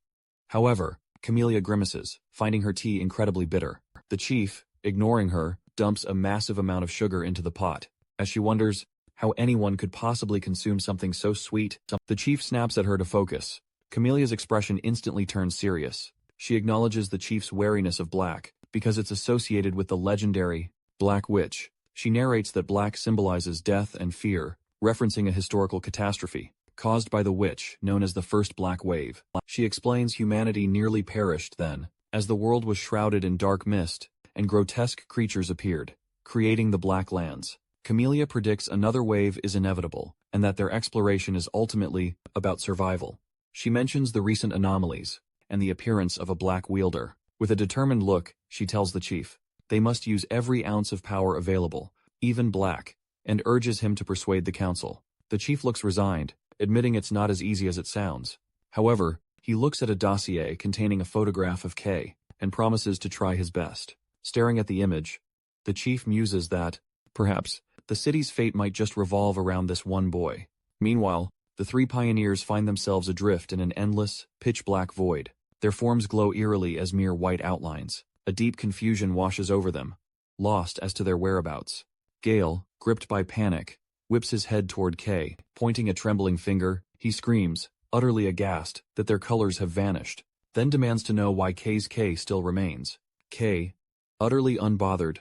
Speaker 1: However, Camellia grimaces, finding her tea incredibly bitter. The chief, ignoring her, dumps a massive amount of sugar into the pot. As she wonders how anyone could possibly consume something so sweet, the chief snaps at her to focus. Camelia's expression instantly turns serious. She acknowledges the chief's wariness of black, because it's associated with the legendary Black Witch. She narrates that black symbolizes death and fear, referencing a historical catastrophe caused by the witch known as the First Black Wave. She explains humanity nearly perished then, as the world was shrouded in dark mist, and grotesque creatures appeared, creating the Black Lands. Camellia predicts another wave is inevitable, and that their exploration is ultimately about survival. She mentions the recent anomalies, and the appearance of a black wielder. With a determined look, she tells the chief they must use every ounce of power available, even black, and urges him to persuade the council. The chief looks resigned, admitting it's not as easy as it sounds. However, he looks at a dossier containing a photograph of Kay, and promises to try his best. Staring at the image, the chief muses that, perhaps, the city's fate might just revolve around this one boy. Meanwhile, the three pioneers find themselves adrift in an endless, pitch-black void. Their forms glow eerily as mere white outlines. A deep confusion washes over them, lost as to their whereabouts. Gale, gripped by panic, whips his head toward Kay. Pointing a trembling finger, he screams, utterly aghast, that their colors have vanished, then demands to know why Kay's Kay still remains. Kay, utterly unbothered,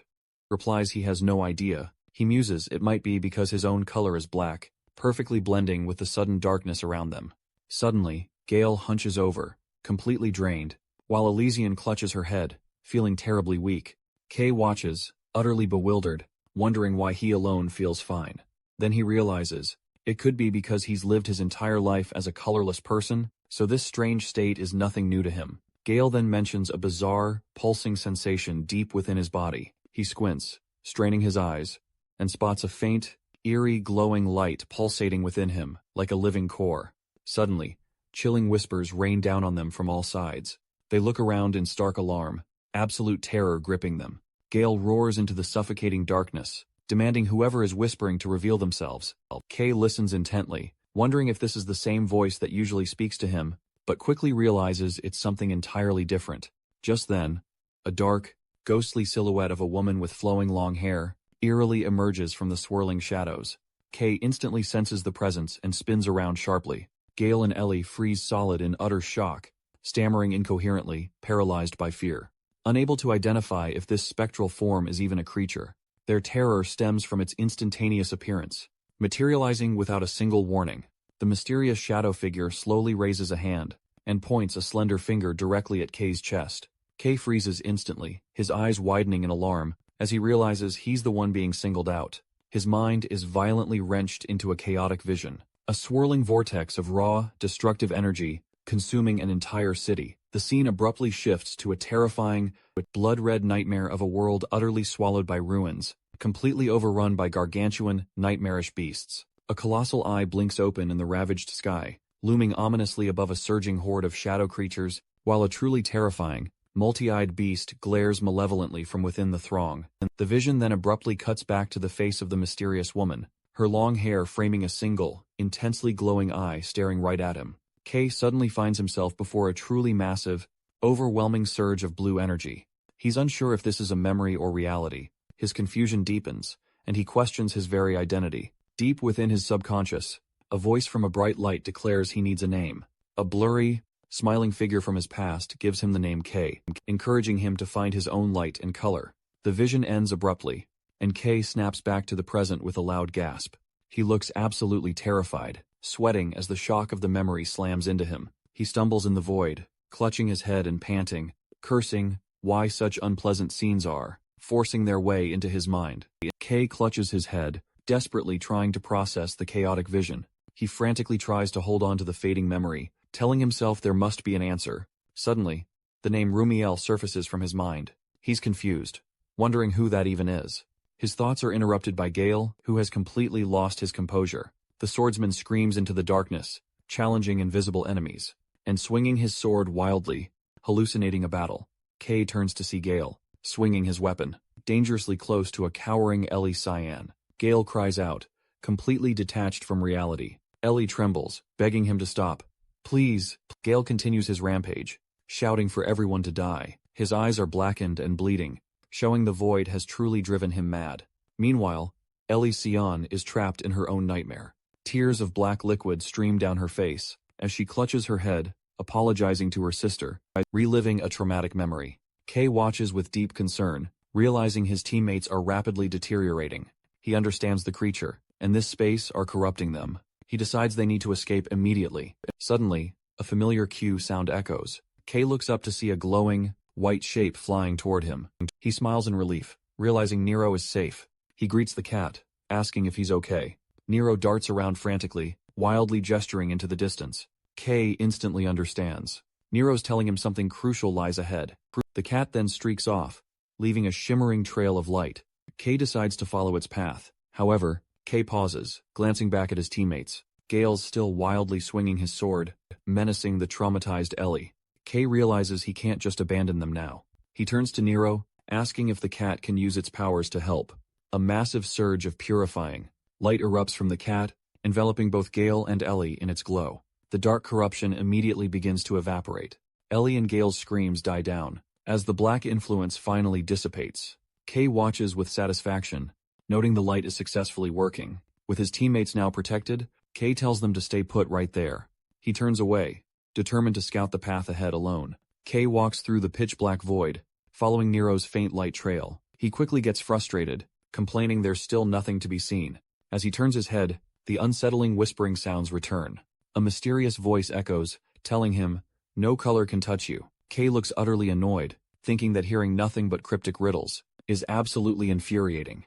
Speaker 1: replies he has no idea. He muses it might be because his own color is black, perfectly blending with the sudden darkness around them. Suddenly, Gale hunches over, completely drained, while Elysian clutches her head, feeling terribly weak. Kay watches, utterly bewildered, wondering why he alone feels fine. Then he realizes, it could be because he's lived his entire life as a colorless person, so this strange state is nothing new to him. Gale then mentions a bizarre, pulsing sensation deep within his body. He squints, straining his eyes, and spots a faint, eerie glowing light pulsating within him, like a living core. Suddenly, chilling whispers rain down on them from all sides. They look around in stark alarm, absolute terror gripping them. Gale roars into the suffocating darkness, demanding whoever is whispering to reveal themselves. Kay listens intently, wondering if this is the same voice that usually speaks to him, but quickly realizes it's something entirely different. Just then, a dark, ghostly silhouette of a woman with flowing long hair eerily emerges from the swirling shadows. Kay instantly senses the presence and spins around sharply. Gale and Ellie freeze solid in utter shock, stammering incoherently, paralyzed by fear. Unable to identify if this spectral form is even a creature, their terror stems from its instantaneous appearance. Materializing without a single warning, the mysterious shadow figure slowly raises a hand and points a slender finger directly at Kay's chest. Kay freezes instantly, his eyes widening in alarm as he realizes he's the one being singled out. His mind is violently wrenched into a chaotic vision, a swirling vortex of raw, destructive energy consuming an entire city. The scene abruptly shifts to a terrifying, blood-red nightmare of a world utterly swallowed by ruins, completely overrun by gargantuan, nightmarish beasts. A colossal eye blinks open in the ravaged sky, looming ominously above a surging horde of shadow creatures, while a truly terrifying, multi-eyed beast glares malevolently from within the throng. The vision then abruptly cuts back to the face of the mysterious woman, her long hair framing a single, intensely glowing eye staring right at him. Kay suddenly finds himself before a truly massive, overwhelming surge of blue energy. He's unsure if this is a memory or reality. His confusion deepens, and he questions his very identity. Deep within his subconscious, a voice from a bright light declares he needs a name. A blurry, smiling figure from his past gives him the name Kay, encouraging him to find his own light and color. The vision ends abruptly, and Kay snaps back to the present with a loud gasp. He looks absolutely terrified, sweating as the shock of the memory slams into him. He stumbles in the void, clutching his head and panting, cursing why such unpleasant scenes are forcing their way into his mind. Kay clutches his head, desperately trying to process the chaotic vision. He frantically tries to hold on to the fading memory, telling himself there must be an answer. Suddenly, the name Rumiel surfaces from his mind. He's confused, wondering who that even is. His thoughts are interrupted by Gale, who has completely lost his composure. The swordsman screams into the darkness, challenging invisible enemies, and swinging his sword wildly, hallucinating a battle. Kay turns to see Gale, swinging his weapon, dangerously close to a cowering Ellie Cyan. Gale cries out, completely detached from reality. Ellie trembles, begging him to stop. Please. Gale continues his rampage, shouting for everyone to die. His eyes are blackened and bleeding, showing the void has truly driven him mad. Meanwhile, Ellie Cyan is trapped in her own nightmare. Tears of black liquid stream down her face, as she clutches her head, apologizing to her sister, reliving a traumatic memory. Kay watches with deep concern, realizing his teammates are rapidly deteriorating. He understands the creature, and this space are corrupting them. He decides they need to escape immediately. Suddenly, a familiar cue sound echoes. Kay looks up to see a glowing, white shape flying toward him. He smiles in relief, realizing Nero is safe. He greets the cat, asking if he's okay. Nero darts around frantically, wildly gesturing into the distance. Kay instantly understands. Nero's telling him something crucial lies ahead. The cat then streaks off, leaving a shimmering trail of light. Kay decides to follow its path. However, Kay pauses, glancing back at his teammates. Gale's still wildly swinging his sword, menacing the traumatized Ellie. Kay realizes he can't just abandon them now. He turns to Nero, asking if the cat can use its powers to help. A massive surge of purifying light erupts from the cat, enveloping both Gale and Ellie in its glow. The dark corruption immediately begins to evaporate. Ellie and Gale's screams die down. As the black influence finally dissipates, Kay watches with satisfaction, noting the light is successfully working. With his teammates now protected, Kay tells them to stay put right there. He turns away, determined to scout the path ahead alone. Kay walks through the pitch-black void, following Nero's faint light trail. He quickly gets frustrated, complaining there's still nothing to be seen. As he turns his head, the unsettling whispering sounds return. A mysterious voice echoes, telling him, "No color can touch you." Kay looks utterly annoyed, thinking that hearing nothing but cryptic riddles is absolutely infuriating.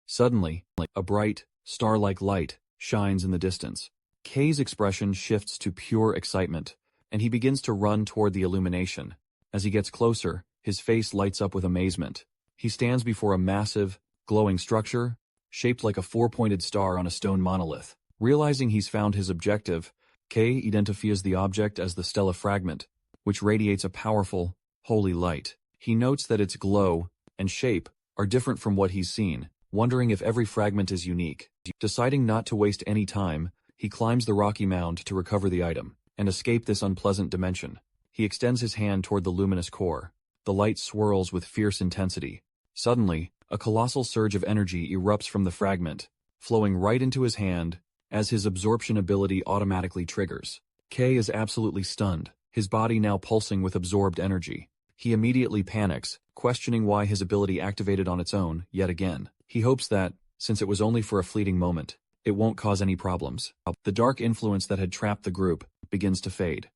Speaker 1: Suddenly, a bright, star-like light shines in the distance. Kay's expression shifts to pure excitement, and he begins to run toward the illumination. As he gets closer, his face lights up with amazement. He stands before a massive, glowing structure, shaped like a four-pointed star on a stone monolith. Realizing he's found his objective, Kay identifies the object as the Stella Fragment, which radiates a powerful, holy light. He notes that its glow and shape are different from what he's seen, wondering if every fragment is unique. Deciding not to waste any time, he climbs the rocky mound to recover the item and escape this unpleasant dimension. He extends his hand toward the luminous core. The light swirls with fierce intensity. Suddenly, a colossal surge of energy erupts from the fragment, flowing right into his hand as his absorption ability automatically triggers. Kay is absolutely stunned, his body now pulsing with absorbed energy. He immediately panics, questioning why his ability activated on its own, yet again. He hopes that, since it was only for a fleeting moment, it won't cause any problems. The dark influence that had trapped the group begins to fade.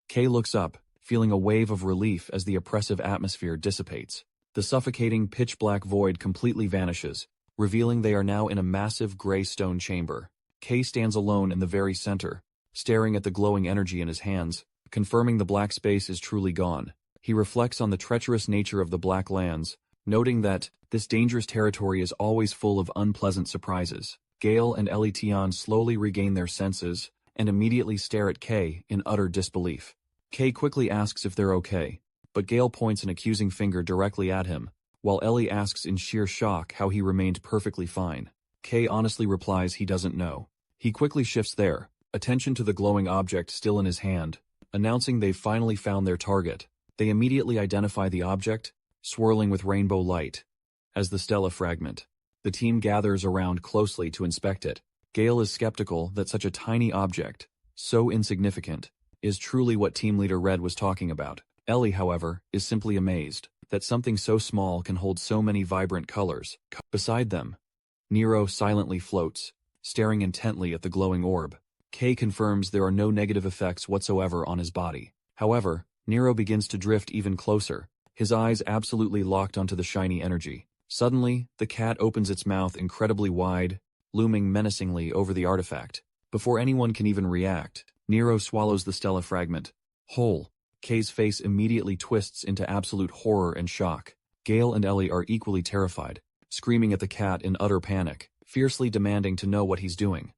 Speaker 1: Kay looks up, feeling a wave of relief as the oppressive atmosphere dissipates. The suffocating pitch-black void completely vanishes, revealing they are now in a massive gray stone chamber. Kay stands alone in the very center, staring at the glowing energy in his hands, confirming the black space is truly gone. He reflects on the treacherous nature of the Black Lands, noting that this dangerous territory is always full of unpleasant surprises. Gale and Ellie Tian slowly regain their senses and immediately stare at Kay in utter disbelief. Kay quickly asks if they're okay, but Gale points an accusing finger directly at him, while Ellie asks in sheer shock how he remained perfectly fine. Kay honestly replies he doesn't know. He quickly shifts their attention to the glowing object still in his hand, announcing they've finally found their target. They immediately identify the object, swirling with rainbow light, as the Stella Fragment. The team gathers around closely to inspect it. Gale is skeptical that such a tiny object, so insignificant, is truly what Team Leader Red was talking about. Ellie, however, is simply amazed that something so small can hold so many vibrant colors. Beside them, Nero silently floats, staring intently at the glowing orb. Kay confirms there are no negative effects whatsoever on his body. However, Nero begins to drift even closer, his eyes absolutely locked onto the shiny energy. Suddenly, the cat opens its mouth incredibly wide, looming menacingly over the artifact. Before anyone can even react, Nero swallows the Stella Fragment whole. Kay's face immediately twists into absolute horror and shock. Gale and Ellie are equally terrified, screaming at the cat in utter panic, fiercely demanding to know what he's doing.